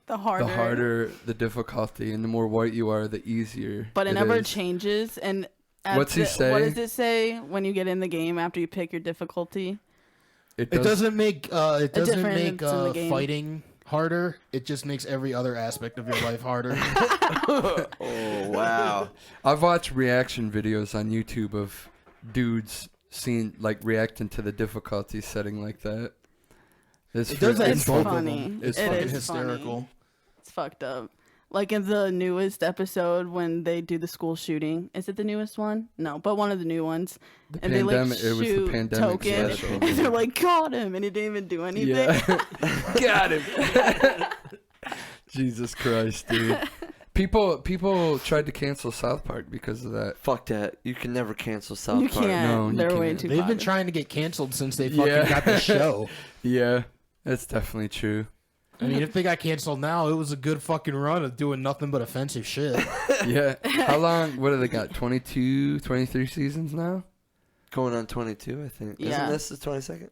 The harder. the harder the difficulty, and the more white you are, the easier. But it never is. changes, and What's he say? What does it say when you get in the game after you pick your difficulty? It It doesn't make difference in the game. fighting harder. It just makes every other aspect of your life harder. Oh wow. I've watched reaction videos on YouTube of dudes seeing like reacting to the difficulty setting like that. It does that in It's both funny. of them. It's It fucking is hysterical. funny. It's fucked up. Like in the newest episode when they do the school shooting. Is it the newest one? No, but one of the new ones. The And they like pandemic. It was the shoot pandemic Token, special. and they're like, got him, and he didn't even do anything. Yeah, got him. Jesus Christ, dude. People tried to cancel South Park because of that. Fuck that. You can never cancel South You Park. can't. No, you They're way can't. too They've been popular. trying to get canceled since they fucking Yeah. got the show. Yeah, that's definitely true. I mean, if they got canceled now, it was a good fucking run of doing nothing but offensive shit. Yeah. How long? What have they got? 22, 23 seasons now? Going on 22, I think. Yeah. Isn't this the 22nd?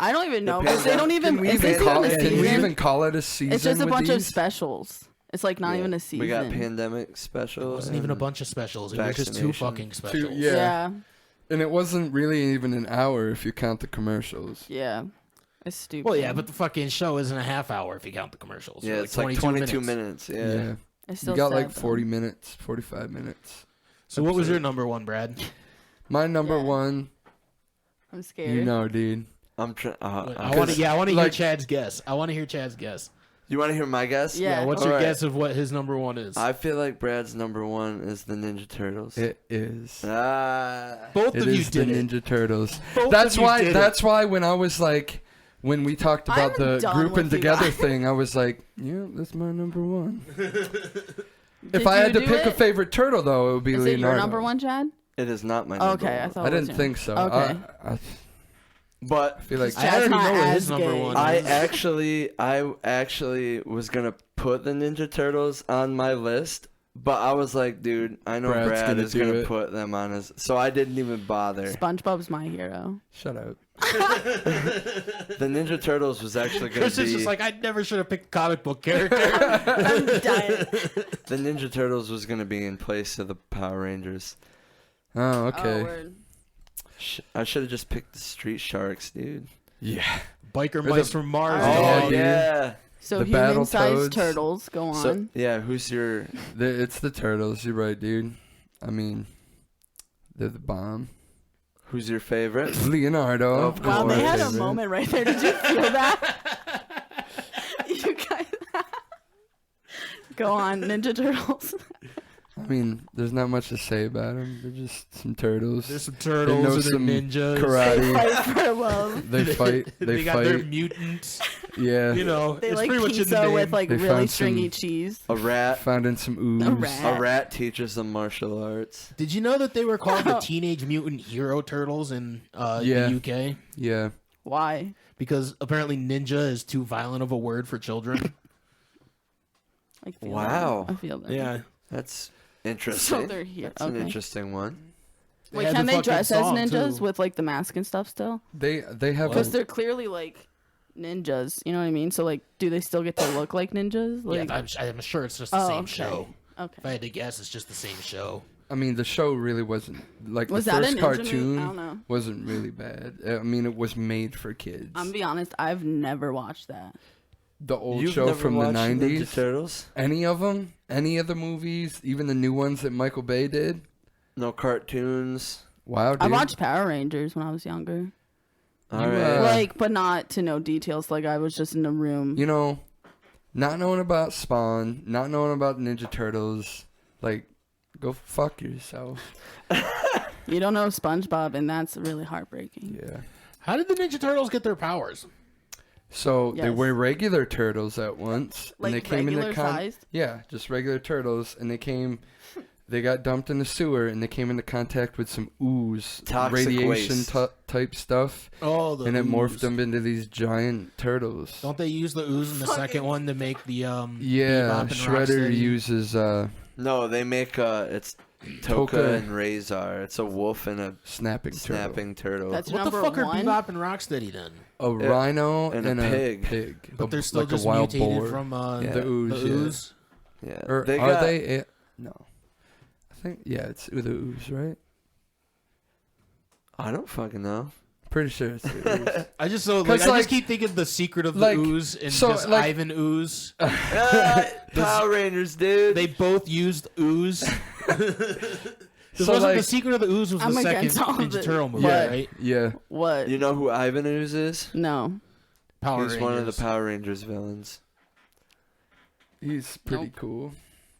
I don't even The know because they don't even. Can we Is even this call even a it? Can we season? even call it a season? It's just a with bunch of these? specials. It's like not Yeah. even a season. We got pandemic special. It wasn't even a and- bunch of specials. It was just 2 Vaccination. fucking specials. yeah. Yeah. And it wasn't really even an hour if you count the commercials. Yeah. It's stupid. Well, yeah, but the fucking show isn't a half hour if you count the commercials. Yeah, They're it's like 22 minutes. Yeah. it's You still got sad, like though. 40 minutes, 45 minutes. So what was your number one, Brad? My number Yeah. one, I'm scared. you know, dude. I'm trying. I want to. Yeah, I want to hear like- Chad's guess. I want to hear Chad's guess. You want to hear my guess? Yeah. What's All your right. guess of what his number one is? I feel like Brad's number one is the Ninja Turtles. It is. Both It of you is the did it. Ninja Turtles. Both That's of you why. did it. That's why when I was like, when we talked about I'm the done grouping with you together guys. thing, I was like, yeah, that's my number one. Did If I had you to do pick a it? favorite turtle, though, it would be Is Leonardo. it your number one, Chad? It is not my number Okay, I one. thought I it was didn't your- think so. Okay. I But feel like I already Chad's know not what as his number gay. one I is. actually was gonna put the Ninja Turtles on my list, but I was like, dude, I know Brad's Brad gonna is do gonna it. put them on his, so I didn't even bother. SpongeBob's my hero. shut up. The Ninja Turtles was actually gonna Chris is be just like, I never should have picked a comic book character. I'm dying. the Ninja Turtles was gonna be in place of the Power Rangers. Oh, okay. Oh, word. I should have just picked the Street Sharks, dude. Yeah. Biker the- mice from Mars. Oh, dog. yeah. So The human-sized Battletoads. turtles, go on. So yeah, who's your? It's the turtles. You're right, dude. I mean, they're the bomb. Who's your favorite? Leonardo. Of Wow, they course. had a moment right there. Did you feel that? You guys. Go on, Ninja Turtles. I mean, there's not much to say about them. They're just some turtles. There's some know turtles some and they're ninjas. karate. Fight for love. They fight. They They got their fight. mutants. Yeah. You know, They it's like pretty much in the pizza name. with like They really found stringy some- cheese. A rat. Found in some ooze. A rat. A rat teaches them martial arts. Did you know that they were called the Teenage Mutant Hero Turtles in Yeah. the UK? Yeah. Why? Because apparently ninja is too violent of a word for children. I feel Wow. That. I feel that. Yeah. That's interesting. So they're here. That's Okay. an interesting one. Wait, had can the they fucking dress as song, ninjas too. with like the mask and stuff still? They have Because a, they're clearly like ninjas. You know what I mean? So like, do they still get to look like ninjas? Like, Yeah, I'm sure it's just the same okay. show. Okay. If I had to guess, it's just the same show. I mean, the show really wasn't like Was the that a first ninja movie? cartoon I don't know. wasn't really bad. I mean, it was made for kids. I'm gonna be honest. I've never watched that. The old You've show never from the watched Ninja '90s. Turtles? Any of them? Any of the movies? Even the new ones that Michael Bay did? No cartoons. Wow, dude. I watched Power Rangers when I was younger. All You, right. Like, but not to know details. Like, I was just in a room. You know, not knowing about Spawn, not knowing about Ninja Turtles, like, go fuck yourself. You don't know SpongeBob, and that's really heartbreaking. Yeah. How did the Ninja Turtles get their powers? So they Yes. were regular turtles at once, Like and they came in regular the sized? yeah, just regular turtles, and they got dumped in the sewer, and they came into contact with some ooze, Toxic radiation waste. type stuff, Oh, the and it ooze. morphed them into these giant turtles. Don't they use the ooze in the second one to make the Yeah, Bebop and Shredder Rocksteady? uses No, they make it's Toka Toka. and Razor. It's a wolf and a snapping turtle. snapping turtle. That's What the number fuck are one. Bebop and Rocksteady then? A rhino and and, a a pig. pig. But they're still like just a wild mutated boar. from Yeah. the ooze. the yeah. ooze. Yeah. Or they are got, they? No, I think it's the ooze, right? I don't fucking know. Pretty sure it's the ooze. I just I 'Cause, like- just keep thinking of the secret of the like, ooze and so, just like- Ivan Ooze. Power Rangers, dude. They both used ooze. This So, wasn't like- the secret of the ooze was I'm the second against all of Ninja it. Turtle movie, yeah, right? yeah. What? You know who Ivan Ooze is? No. Power He's one of the Rangers. Power Rangers villains. He's pretty Nope. cool.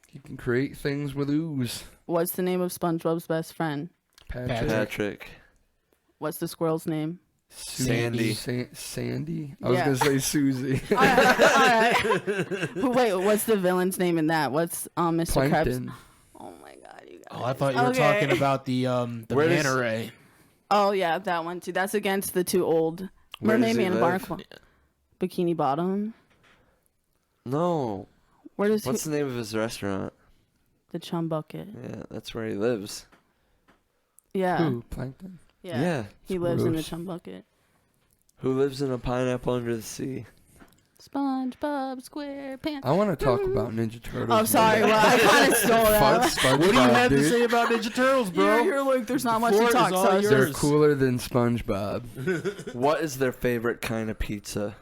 He can create things with ooze. What's the name of SpongeBob's best friend? Patrick. Patrick. What's the squirrel's name? Sandy. Sandy. I was Yeah. gonna say Susie. All right. Wait, what's the villain's name in that? What's Mr. Krabs? Plankton. Oh my god, you guys. Oh, I thought you were Okay. talking about the Where does- manta ray. Oh yeah, that one too. That's against the two old Where Mermaid does he Man and live? Barnacle. Bikini Bottom. No. Where does What's the name of his restaurant? the Chum Bucket? Yeah, that's where he lives. Yeah. Who? Plankton. Yeah. He lives in the gross. Chum Bucket. Who lives in a pineapple under the sea? SpongeBob SquarePants. I want to talk about Ninja Turtles. Oh, sorry. Well, I kind of stole Fuck that. SpongeBob, What do you have dude. to say about Ninja Turtles, bro? You're like, there's not The much to floor talk. is all So yours. They're cooler than SpongeBob. What is their favorite kind of pizza?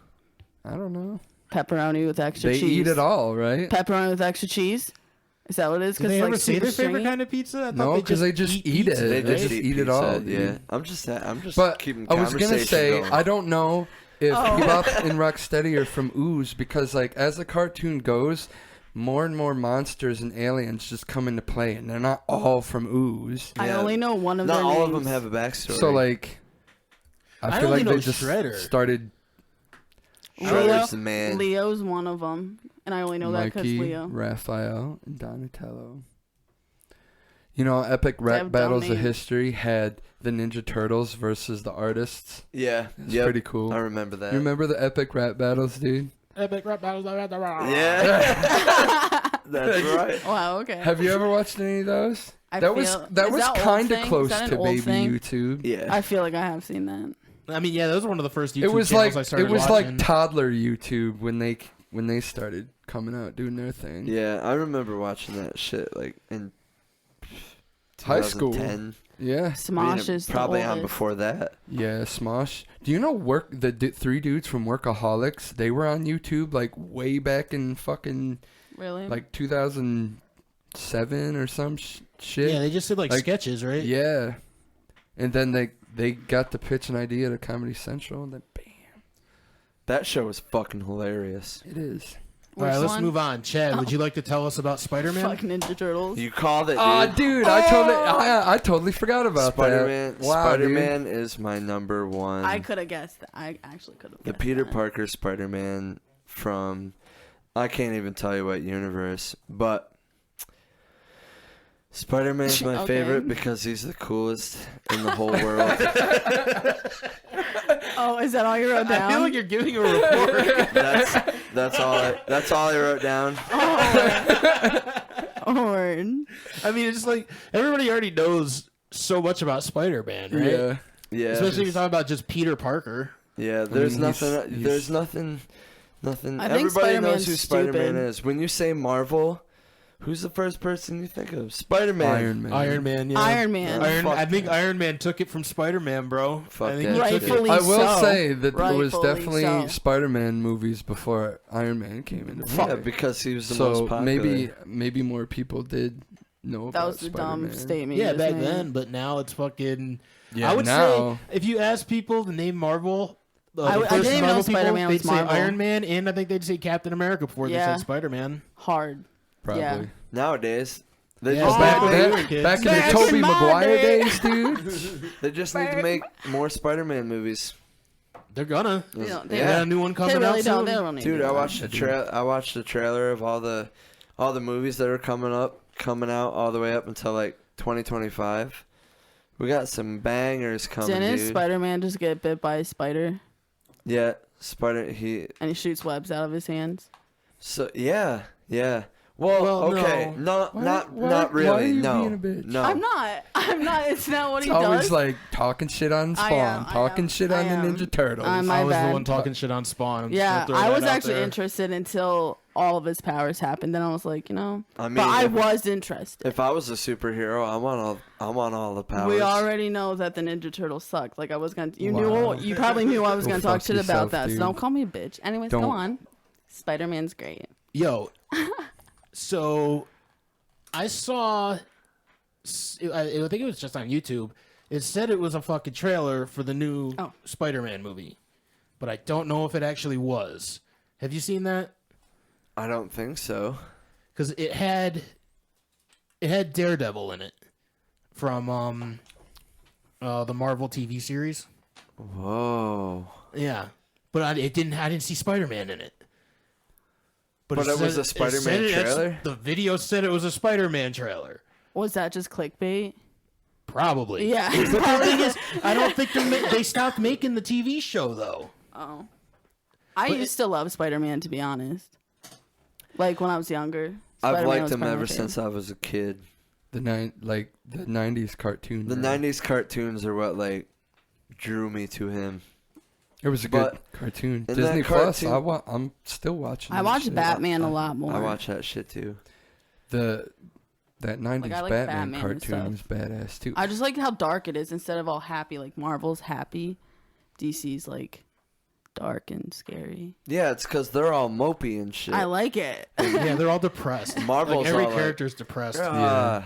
I don't know. pepperoni with extra They cheese. eat it all, right? Pepperoni with extra cheese. Is that what it is? Did they it's ever like say super their favorite stringy? kind of pizza? I thought No, because they just eat it. They They just just eat it all, Yeah, dude. I'm just But keeping I was gonna conversation say, going. I don't know if Bebop and Rocksteady are from Ooze, because like as the cartoon goes, more and more monsters and aliens just come into play, and they're not all from Ooze. I only know one of Not their all names. of them have a backstory. So like, I feel only like know they just Shredder. started. Shredder's the man. Leo's one of them, and I only know that because Mikey, Leo. Raphael, and Donatello. You know, Epic They Rap have dumb Battles of names. History had the Ninja Turtles versus the artists. Yeah. It's pretty cool. I remember that. You remember the Epic Rap Battles, dude? Epic rap battles. Yeah. That's right. Wow. Okay. Have you ever watched any of those? I that feel, was is kind that old of thing? close Is that an to old baby thing? YouTube. Yeah. I feel like I have seen that. I mean, yeah, those were one of the first YouTube It was channels like I started like watching. toddler YouTube when they started coming out doing their thing. Yeah, I remember watching that shit like in High school. 2010. Yeah. Smosh is the probably on oldest. before that. Yeah, Smosh. Do you know three dudes from Workaholics? They were on YouTube like way back in fucking Really? like 2007 or some shit. Yeah, they just did like sketches, right? Yeah. And then they got to pitch an idea to Comedy Central, and then bam, That show was fucking hilarious. it is. All right, Which let's one? move on. Chad, would you like to tell us about Spider-Man? Fuck Ninja Turtles. You called it, dude. Oh, dude, I totally forgot about Spider-Man. that. Wow, Spider-Man is my number one. I could have guessed that. I actually could have. The Peter Parker Spider-Man from, I can't even tell you what universe, but Spider-Man's my Okay. favorite because he's the coolest in the whole world. Oh, is that all you wrote down? I feel like you're giving a report. That's all I wrote down. Word. I mean, it's like everybody already knows so much about Spider-Man, right? Yeah. Yeah. Especially if you're talking about just Peter Parker. Yeah, there's mean, he's- nothing. There's nothing. I think Everybody knows Spider-Man's who Spider-Man stupid. is. When you say Marvel, who's the first person you think of? Spider-Man. Iron Man. Iron Man, yeah. Iron Man. Fuck I think that. Iron Man took it from Spider-Man, bro. Fuck I think that he took shit. Rightfully I will so. say that there was Rightfully definitely so. Spider-Man movies before Iron Man came into Yeah, play. because he was the most So popular. maybe more people did know That about was the Spider-Man. dumb statement. Yeah, you just back made. then, but now it's fucking. Yeah, I would now, say if you ask people to name Marvel, I the didn't first even know Marvel people, Spider-Man they'd was say Marvel. Iron Man, and I think they'd say Captain America before they Yeah. said Spider-Man. Hard. probably. Yeah. Nowadays, they Yeah, just back need to when we make- were kids. Back in the Back Tobey in my Maguire day. days, dude. they just need to make more Spider-Man movies. They're gonna. They don't- They got a new one They coming really out don't. soon. They don't need Dude, to I do watched that. the trailer of all the movies that are coming out all the way up until like 2025. We got some bangers coming, Didn't dude. Spider-Man just get bit by a spider Yeah, and he shoots webs out of his hands? yeah. Well, okay, no. not why really. are you no, being a bitch? no. I'm not. It's not what he Always does. like talking shit on I Spawn, am, talking shit on the Ninja Turtles. My I was bad. the one talking shit on Spawn. I'm just Yeah, gonna throw I that was out actually there. interested until all of his powers happened. Then I was like, I mean, but I was interested. if I was a superhero, I want all the powers. We already know that the Ninja Turtles suck. Like I was gonna, Wow. you probably knew I was Go gonna talk fuck shit yourself, about that. dude. So don't call me a bitch. Anyways, Don't. go on. Spider-Man's great. Yo, so I saw. I think it was just on YouTube. It said it was a fucking trailer for the new Oh. Spider-Man movie, but I don't know if it actually was. Have you seen that? I don't think so. Because it had Daredevil in it from the Marvel TV series. Whoa. Yeah, but I didn't see Spider-Man in it. But it was a Spider-Man trailer? The video said it was a Spider-Man trailer. Was that just clickbait? Probably. Yeah. But the thing is, I don't think they stopped making the TV show though. Oh, I But used to love Spider-Man, to be honest. Like when I was younger. I've Spider-Man liked was him probably my ever favorite. since I was a kid. the 90s cartoon. The right? 90s cartoons are what like drew me to him. It was a good But cartoon. in Disney that Plus. cartoon- I'm still watching. I that watched shit. Batman a lot more. I watch that shit too. That 90s I like Batman Batman and cartoon stuff. was badass too. I just like how dark it is. Instead of all happy, like Marvel's happy, DC's like dark and scary. Yeah, it's because they're all mopey and shit. I like it. Yeah, they're all depressed. Marvel's like every all like, character's depressed. Yeah.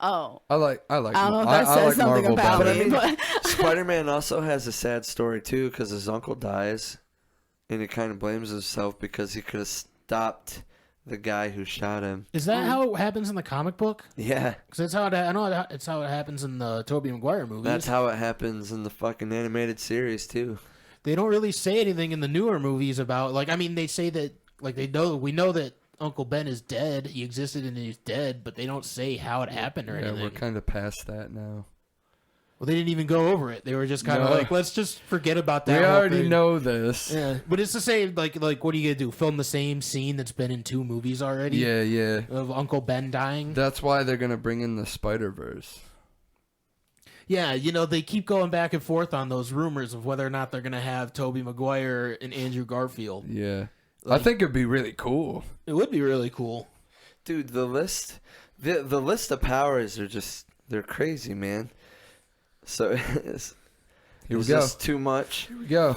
Oh. I like. I don't know if that I says like something Marvel about better. me. But I mean, But Spider-Man also has a sad story too, because his uncle dies, and he kind of blames himself because he could have stopped the guy who shot him. Is that how it happens in the comic book? Yeah, Because that's how I know it's how it happens in the Tobey Maguire movies. that's how it happens in the fucking animated series too. They don't really say anything in the newer movies about like. I mean, they say that like we know that Uncle Ben is dead. He existed and he's dead, but they don't say how it happened or Yeah, anything. we're kind of past that now. Well, they didn't even go over it. They were just kind of No. like, let's just forget about that. We whole already thing. know this. Yeah, but it's the same. Like, what are you gonna do? Film the same scene that's been in 2 movies already? Yeah, yeah. Of Uncle Ben dying. That's why they're gonna bring in the Spider-Verse. Yeah, they keep going back and forth on those rumors of whether or not they're gonna have Tobey Maguire and Andrew Garfield. Yeah, Like- I think it'd be really cool. It would be really cool. Dude, the list of powers are they're crazy, man. So is Here we is go. this too much? Here we go.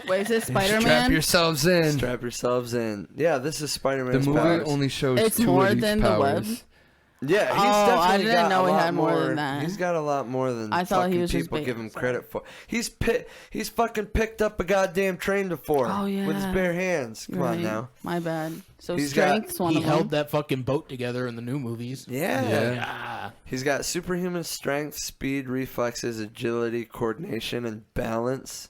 wait, is this Strap Spider-Man? yourselves in. Strap yourselves in. Yeah, this is The Spider-Man's movie powers. only shows It's 2 more of these than the powers. web? Yeah, he's Oh, definitely I didn't got know a he lot had more than that. He's got a lot more than I thought he fucking was just people big- give him credit for. He's fucking picked up a goddamn train before. Oh, yeah. With his bare hands. Come on Right. now. My bad. So He's got- strength's one He of held them. that fucking boat together in the new movies. Yeah. Yeah. He's got superhuman strength, speed, reflexes, agility, coordination, and balance.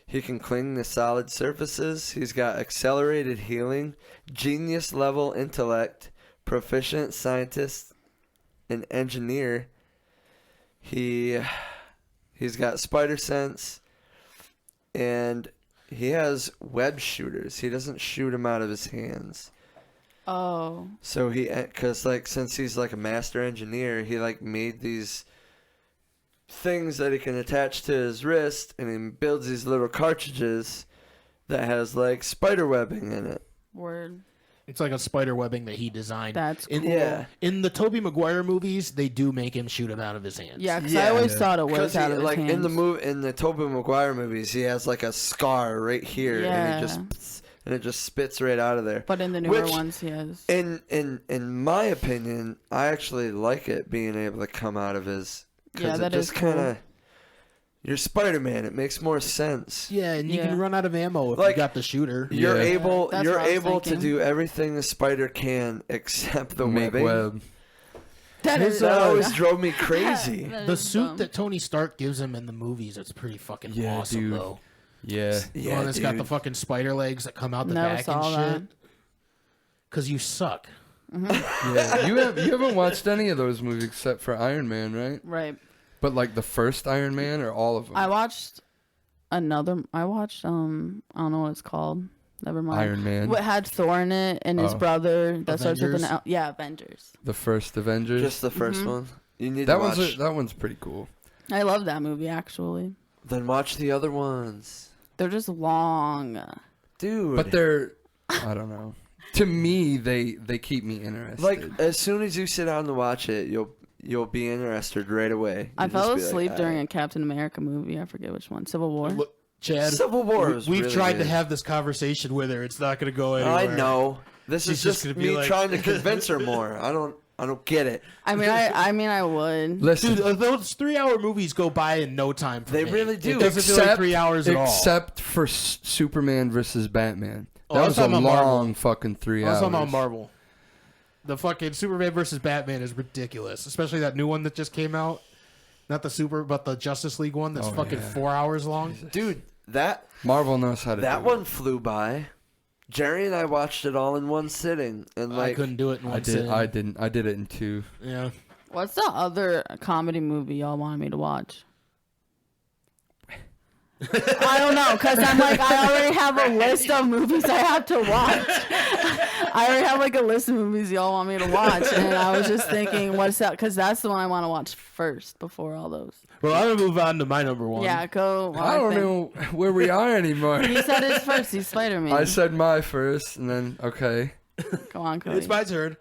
He can cling to solid surfaces. He's got accelerated healing, genius level intellect, proficient scientist, and engineer. He's got spider sense, and he has web shooters. He doesn't shoot them out of his hands. Oh. So because since he's like a master engineer, he made these things that he can attach to his wrist, and he builds these little cartridges that has spider webbing in it. Word. It's like a spider webbing that he designed. That's cool. In the Tobey Maguire movies, they do make him shoot him out of his hands. Yeah, because I always Yeah. thought it was out of his hands. in the Tobey Maguire movies, he has a scar right here, Yeah. and it just spits right out of there. But in the newer Which- ones, he has. In my opinion, I actually like it being able to come out of his. Yeah, It that just is cool. kind of. You're Spider-Man. It makes more sense. Yeah, and you Yeah. can run out of ammo if Like- you got the shooter. You're Yeah. able. That's You're what I was able to thinking. do everything the spider can except the Make webbing. web. That His, is That always drove me crazy. That The is suit dumb. that Tony Stark gives him in the movies, it's pretty fucking Yeah, awesome, dude. though. Yeah. The one that's got the dude. fucking spider legs that come out the Never back saw and that. shit. Because you suck. Yeah. You haven't watched any of those movies except for Iron Man, right? Right. But the first Iron Man or all of them? I watched I watched I don't know what it's called. Never mind. Iron Man. What had Thor in it and his Oh. brother that starts with an Avengers? L. Yeah, Avengers. The first Avengers. Just the 1st Mm-hmm. one. You need that to watch. that one's pretty cool. I love that movie actually. Then watch the other ones, They're just long. dude. But they're I don't know. To me, they keep me interested. as soon as you sit down to watch it, you'll be interested right away. I You'll fell just be like, asleep during "Alright." a Captain America movie. I forget which one. Civil War. Look, Chad, Civil War was we've really tried good. to have this conversation with her. It's not going to go anywhere. I know. This She's is just just gonna be me like- trying to convince her more. I don't get it. I mean, I would. Listen, Dude, those 3-hour movies go by in no time for They me. really do. It doesn't feel like 3 hours at all. except for Superman versus Batman. Oh, That I was was a talking about Marvel. long fucking 3 I was hours. talking about Marvel. The fucking Superman versus Batman is ridiculous, especially that new one that just came out. Not but the Justice League one that's Oh, fucking yeah. 4 hours long. Dude, that Marvel knows how to that do one flew by. Jerry and I watched it all in one sitting, and I couldn't do it in it. one sitting. I didn't. I did it in 2. Yeah. What's the other comedy movie y'all wanted me to watch? I don't know, because I'm I already have a list of movies I have to watch. I already have a list of movies y'all want me to watch, and I was just thinking, what's that? Because that's the one I want to watch first before all those. Well, I'm gonna move on to my number one. Yeah, go. I don't know where we are anymore. He said his first. He's Spider-Man. I said my first, and then okay. Go on, Cody. It's my turn.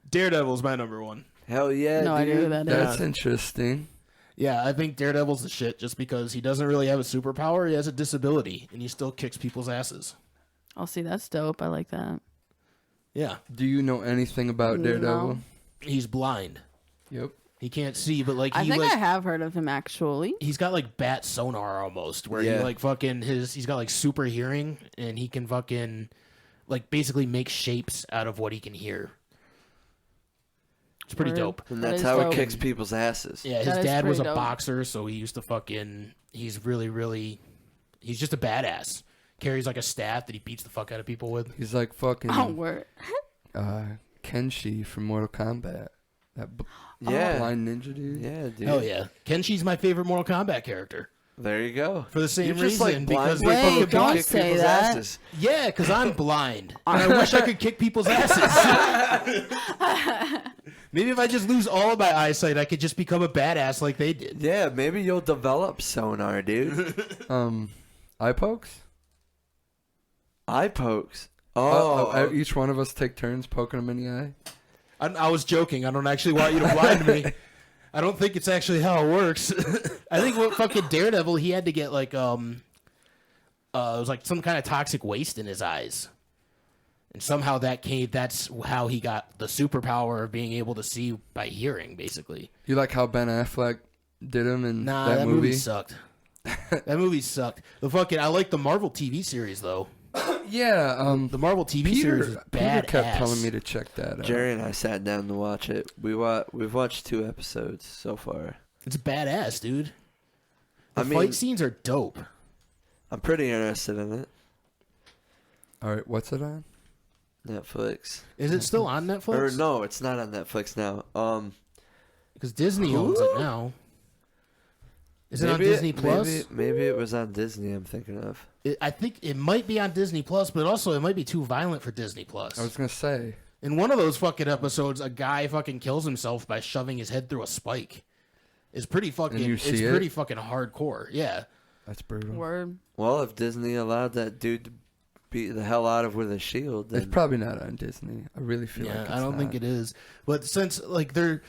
Daredevil's my number one. hell yeah, no dude. idea who that is. That's interesting. Yeah, I think Daredevil's the shit just because he doesn't really have a superpower. He has a disability, and he still kicks people's asses. I'll see. That's dope. I like that. Yeah. Do you know anything about Daredevil? No. He's blind. Yep. He can't see, but like I he think like I have heard of him actually. he's got like bat sonar almost, where he Yeah. like fucking he's got like super hearing, and he can fucking like basically make shapes out of what he can hear. It's pretty Word. dope. And That that's is how dope. it kicks people's asses. Yeah, his That is dad was a pretty dope. boxer, so he used to fucking. He's really. He's just a badass. Carries like a staff that he beats the fuck out of people with. He's like fucking Oh, word. Kenshi from Mortal Kombat. That Yeah. blind ninja dude. Yeah, dude. Hell yeah, Kenshi's my favorite Mortal Kombat character There you go. for the same You're just reason like blind because people Wait, who they can don't kick say people's that. asses. yeah, because I'm blind and I wish I could kick people's asses. Maybe if I just lose all of my eyesight, I could just become a badass like they did. Yeah, maybe you'll develop sonar, dude. Eye pokes. Eye pokes. Oh, Each one of us take turns poking him in the eye. I was joking. I don't actually want you to blind me. I don't think it's actually how it works. I think what fucking Daredevil, he had to get like it was like some kind of toxic waste in his eyes, and somehow that's how he got the superpower of being able to see by hearing, basically. You like how Ben Affleck did him in Nah, that movie? sucked. That movie sucked. I like the Marvel TV series though. Yeah. The Marvel TV series is Peter badass. kept telling me to check that out. Jerry and I sat down to watch it. We've watched 2 episodes so far. It's badass, dude. The I mean- fight scenes are dope. I'm pretty interested in it. All right, what's it on? Netflix. Is it still on Netflix? Or no, it's not on Netflix now. Because Disney owns it now. Is it on Disney Plus? Maybe it was on Disney. I'm thinking of. I think it might be on Disney Plus, but also it might be too violent for Disney Plus. I was gonna say. In one of those fucking episodes, a guy fucking kills himself by shoving his head through a spike. It's pretty fucking. And you It's see it? pretty fucking hardcore. Yeah. That's brutal. Word. Well, if Disney allowed that dude to beat the hell out of with a shield, then It's probably not on Disney. I really feel like Yeah, it's I don't think not. it is. But since like they're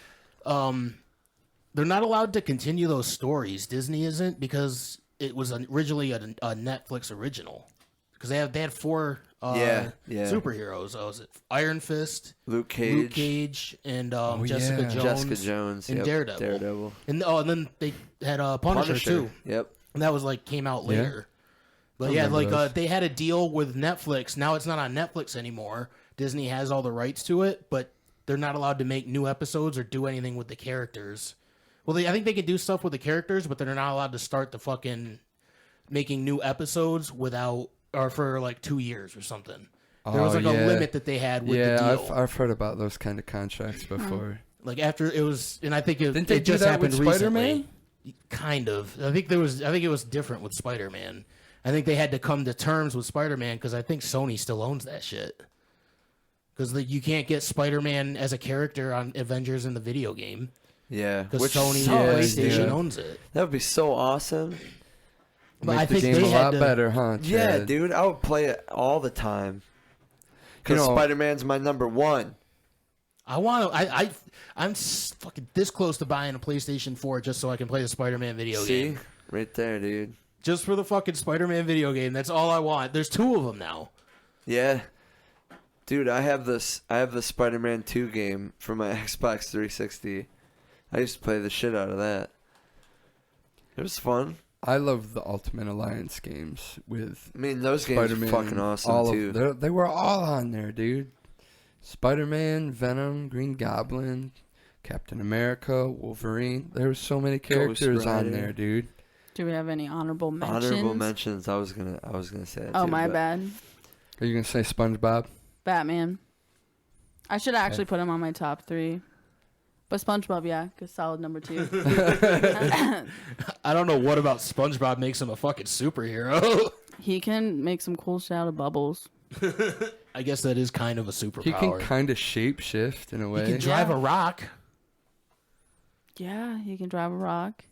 not allowed to continue those stories, Disney isn't, because it was originally a Netflix original. Because they had 4 Yeah. superheroes. Was it Iron Fist, Luke Luke Cage, Cage, and Oh, Jessica yeah. Jones, Jessica Jones, and yep, Daredevil. And then they had Punisher too, Yep. and that was like came out Yeah. later. But I yeah, remember like those. they had a deal with Netflix. Now it's not on Netflix anymore. Disney has all the rights to it, but they're not allowed to make new episodes or do anything with the characters. Well, I think they can do stuff with the characters, but they're not allowed to start the fucking making new episodes or for like 2 years or something. There was Oh, like yeah. a limit that they had with the Yeah, deal. I've heard about those kind of contracts before. Like after it was, and I think it, Didn't they it do just that happened with recently. Spider-Man? Kind of. I think it was different with Spider-Man. I think they had to come to terms with Spider-Man because I think Sony still owns that shit. Because you can't get Spider-Man as a character on Avengers in the video game Yeah. because Which Sony sucks, and PlayStation dude. owns it. That would be so awesome. But Make I the think game they a had lot to, better, huh? Yeah, Chad? dude. I would play it all the time. You Because know- Spider-Man's my number 1. I want to. I'm fucking this close to buying a PlayStation 4 just so I can play the Spider-Man video See? game. Right there, dude. Just for the fucking Spider-Man video game. That's all I want. There's 2 of them now. Yeah. Dude, I have the Spider-Man 2 game for my Xbox 360. I used to play the shit out of that. It was fun. I love the Ultimate Alliance games with I mean, those games Spider-Man. are fucking awesome, too. They were all on there, dude. Spider-Man, Venom, Green Goblin, Captain America, Wolverine. There were so many characters on Rider. there, dude. Do we have any honorable mentions? Honorable mentions. I was gonna say that Oh, too, my but- bad. Are you gonna say SpongeBob? Batman. I should actually put him on my top 3. But SpongeBob, yeah, because solid number 2. I don't know what about SpongeBob makes him a fucking superhero. He can make some cool shit out of bubbles. I guess that is kind of a superpower. He can kind of shape shift in a way. He can drive Yeah. a rock. Yeah, he can drive a rock.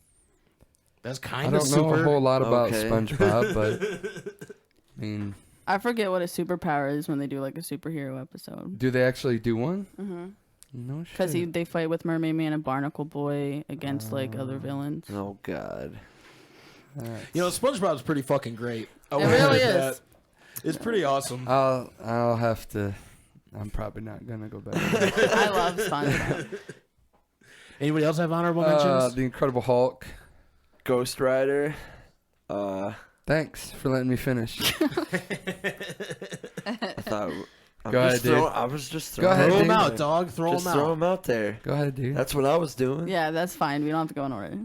That's I kind of don't know super. a whole lot about Okay. SpongeBob, but I mean, I forget what a superpower is when they do like a superhero episode. do they actually do one? Mm-hmm. No shit. Because they fight with Mermaid Man and Barnacle Boy against like other villains. Oh, God. You know, SpongeBob's pretty fucking great. I It will really admit is. that. It's pretty awesome. I'll have to. I'm probably not gonna go back. I love SpongeBob. Anybody else have honorable mentions? The Incredible Hulk. Ghost Rider. Thanks for letting me finish. I thought. Go ahead, dude. I was just throwing. Go ahead, Throw dude. them out, dog. Throw Just them throw out. them out there. Go ahead, dude. That's what I was doing. Yeah, that's fine. We don't have to go in order.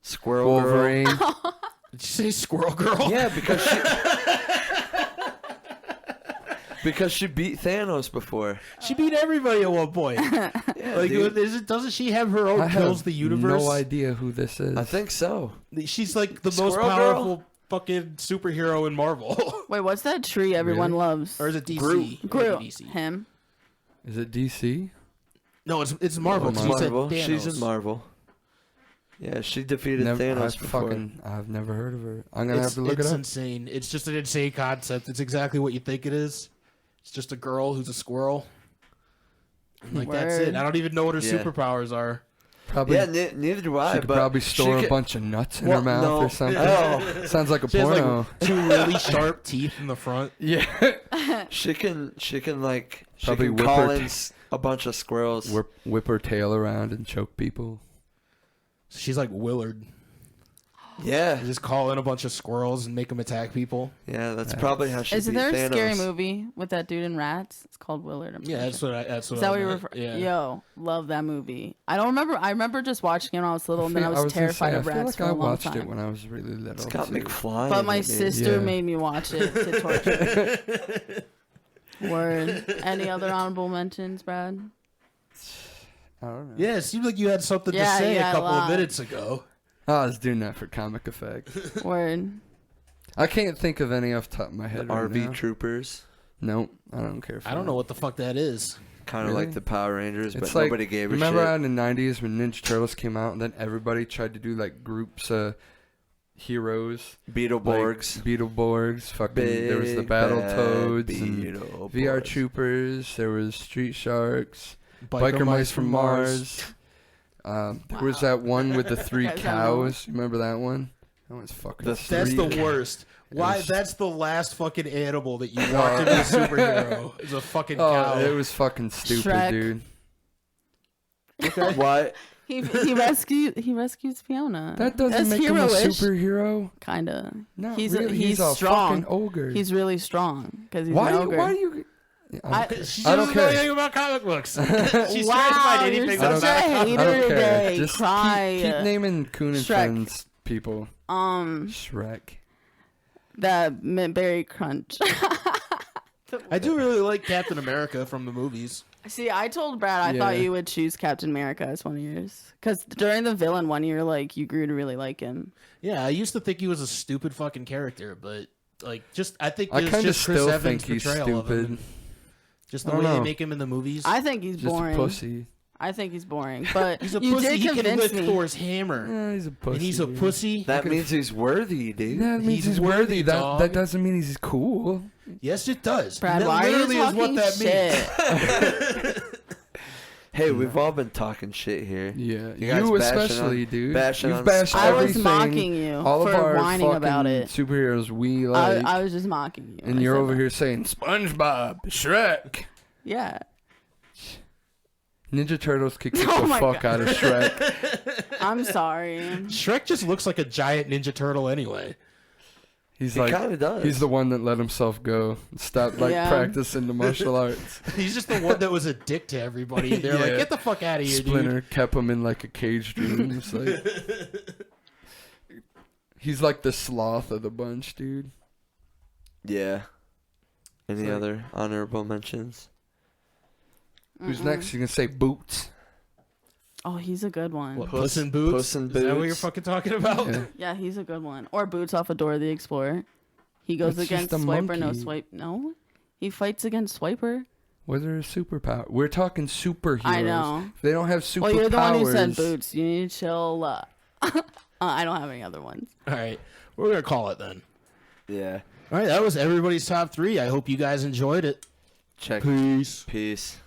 Squirrel Wolverine. Girl. Did you say Squirrel Girl? Yeah, because she beat Thanos before. She beat everybody at one point. Yeah, Like, dude. doesn't she have her own I kills have the universe? no idea who this is. I think so. She's like the Squirrel most Girl? powerful fucking superhero in Marvel. Wait, what's that tree everyone Really? loves? Or is it DC? Groot. Groot. DC. Him. Is it DC? No, it's Marvel. Oh, 'cause Marvel. you said Marvel. Thanos. She's in Marvel. Yeah, she defeated Thanos before. I've never heard of her. I'm gonna have to look it It's up. insane. It's just an insane concept. It's exactly what you think it is. It's just a girl who's a squirrel. And, like, that's it. Word. I don't even know what her Yeah. superpowers are. Probably. Yeah, neither do I. She could but probably store a could- bunch of nuts in Well, her mouth no. or something. Oh, Sounds like a She has porno. like two really sharp teeth in the front. Yeah. she can like Probably she can whip call her in a bunch of squirrels. Whip her tail around and choke people. She's like Willard. Yeah, Just call in a bunch of squirrels and make them attack people. yeah, that's probably how she Is beat there a Thanos. scary movie with that dude in Rats? It's called Willard. I'm Yeah, pretty that's sure. what I. Is that what you refer? Yeah. Yo, love that movie. I don't remember. I remember just watching it when I was little, and then I was gonna terrified say, of I feel rats like for I a long watched time. it when I was really little. It's got too. McFly. But in my it, dude. sister Yeah. made me watch it to torture me. Word. Any other honorable mentions, Brad? I don't know. Yeah, it seemed like you had something to Yeah, say yeah, a a couple of lot. minutes ago. I was doing that for comic effect. Word. I can't think of any off the top of my head. The right RV now. Troopers, Nope, I don't care. For I don't know what the fuck that is. kind of Really? like the Power Rangers, It's but like, nobody gave a remember shit. out in the 90s when Ninja Turtles came out and then everybody tried to do like groups of heroes? Beetleborgs, Like Beetleborgs. Fucking, there was the Big Battle Bad Toads and Beetleborgs. VR Troopers. There was Street Sharks. Biker Mice from Mars. There was that one with the three Guys, I don't cows. Remember that one? That one's fucking The stupid. That's Three- the worst. Why? was- That's the last fucking animal that you want to be a superhero. Is a fucking cow. Oh, it was fucking stupid, Shrek. dude. Why? He rescues Fiona. That doesn't That's make him a hero-ish. superhero. Kinda. No, He's really. he's a strong. fucking ogre. He's really strong because he's why an do ogre. you? Why do you? I- She I don't doesn't know care. anything about comic books. She's Wow, trying to find you're anything such that's a not. I hater don't care. today. Just Cry. keep naming Coon and Shrek. Friends people. Um, Shrek. that mint berry crunch. I do really like Captain America from the movies. See, I told Brad I thought Yeah. you would choose Captain America as one of yours. Because during the villain one year, like, you grew to really like him. Yeah, I used to think he was a stupid fucking character, but like, just I think I it's kind of just Chris still Evans' think he's portrayal of him, stupid. just the I way don't they know. make him in the movies. I think he's Just boring. a pussy. I think he's boring. But He's a you pussy. did He can convince lift me. Thor's hammer, Yeah, he's a pussy. and he's a dude. pussy. That means he's worthy, dude. Yeah, that means He's he's worthy. That dog. doesn't mean he's cool. Yes, it does. Brad, That why are you literally is talking what that shit? Hey, we've all been talking shit here. Yeah, You guys you bashing especially, on- dude. bashing You've on bashed I was everything. mocking you All of for our whining fucking about it. superheroes we like, I was just mocking you. and I you're said over that. here saying SpongeBob, Shrek. Yeah. Ninja Turtles could kick Oh the my fuck God. out of Shrek. I'm sorry. Shrek just looks like a giant Ninja Turtle anyway. He's He like, kind of does. he's the one that let himself go, stop like Yeah. practicing the martial arts. He's just the one that was a dick to everybody. They're like, Yeah. get the fuck out of here, Splinter dude. kept him in like a caged room. It's like, he's like the sloth of the bunch, dude. Yeah. Any Sorry. other honorable mentions? Who's next? You can say Boots. Oh, he's a good one. What, Puss in Boots? Puss in Is that what you're Boots. fucking talking about? Yeah. Yeah, he's a good one. Or Boots off of Dora the Explorer. He goes That's just against a Swiper, no monkey. swipe. No, he fights against Swiper. What are superpower? We're talking superheroes. I know. If they don't have superpowers. Well, you're the one who said Boots. You need to chill. I don't have any other ones. All right. We're going to call it then. Yeah. All right. That was everybody's top 3. I hope you guys enjoyed it. Check. Peace. Peace.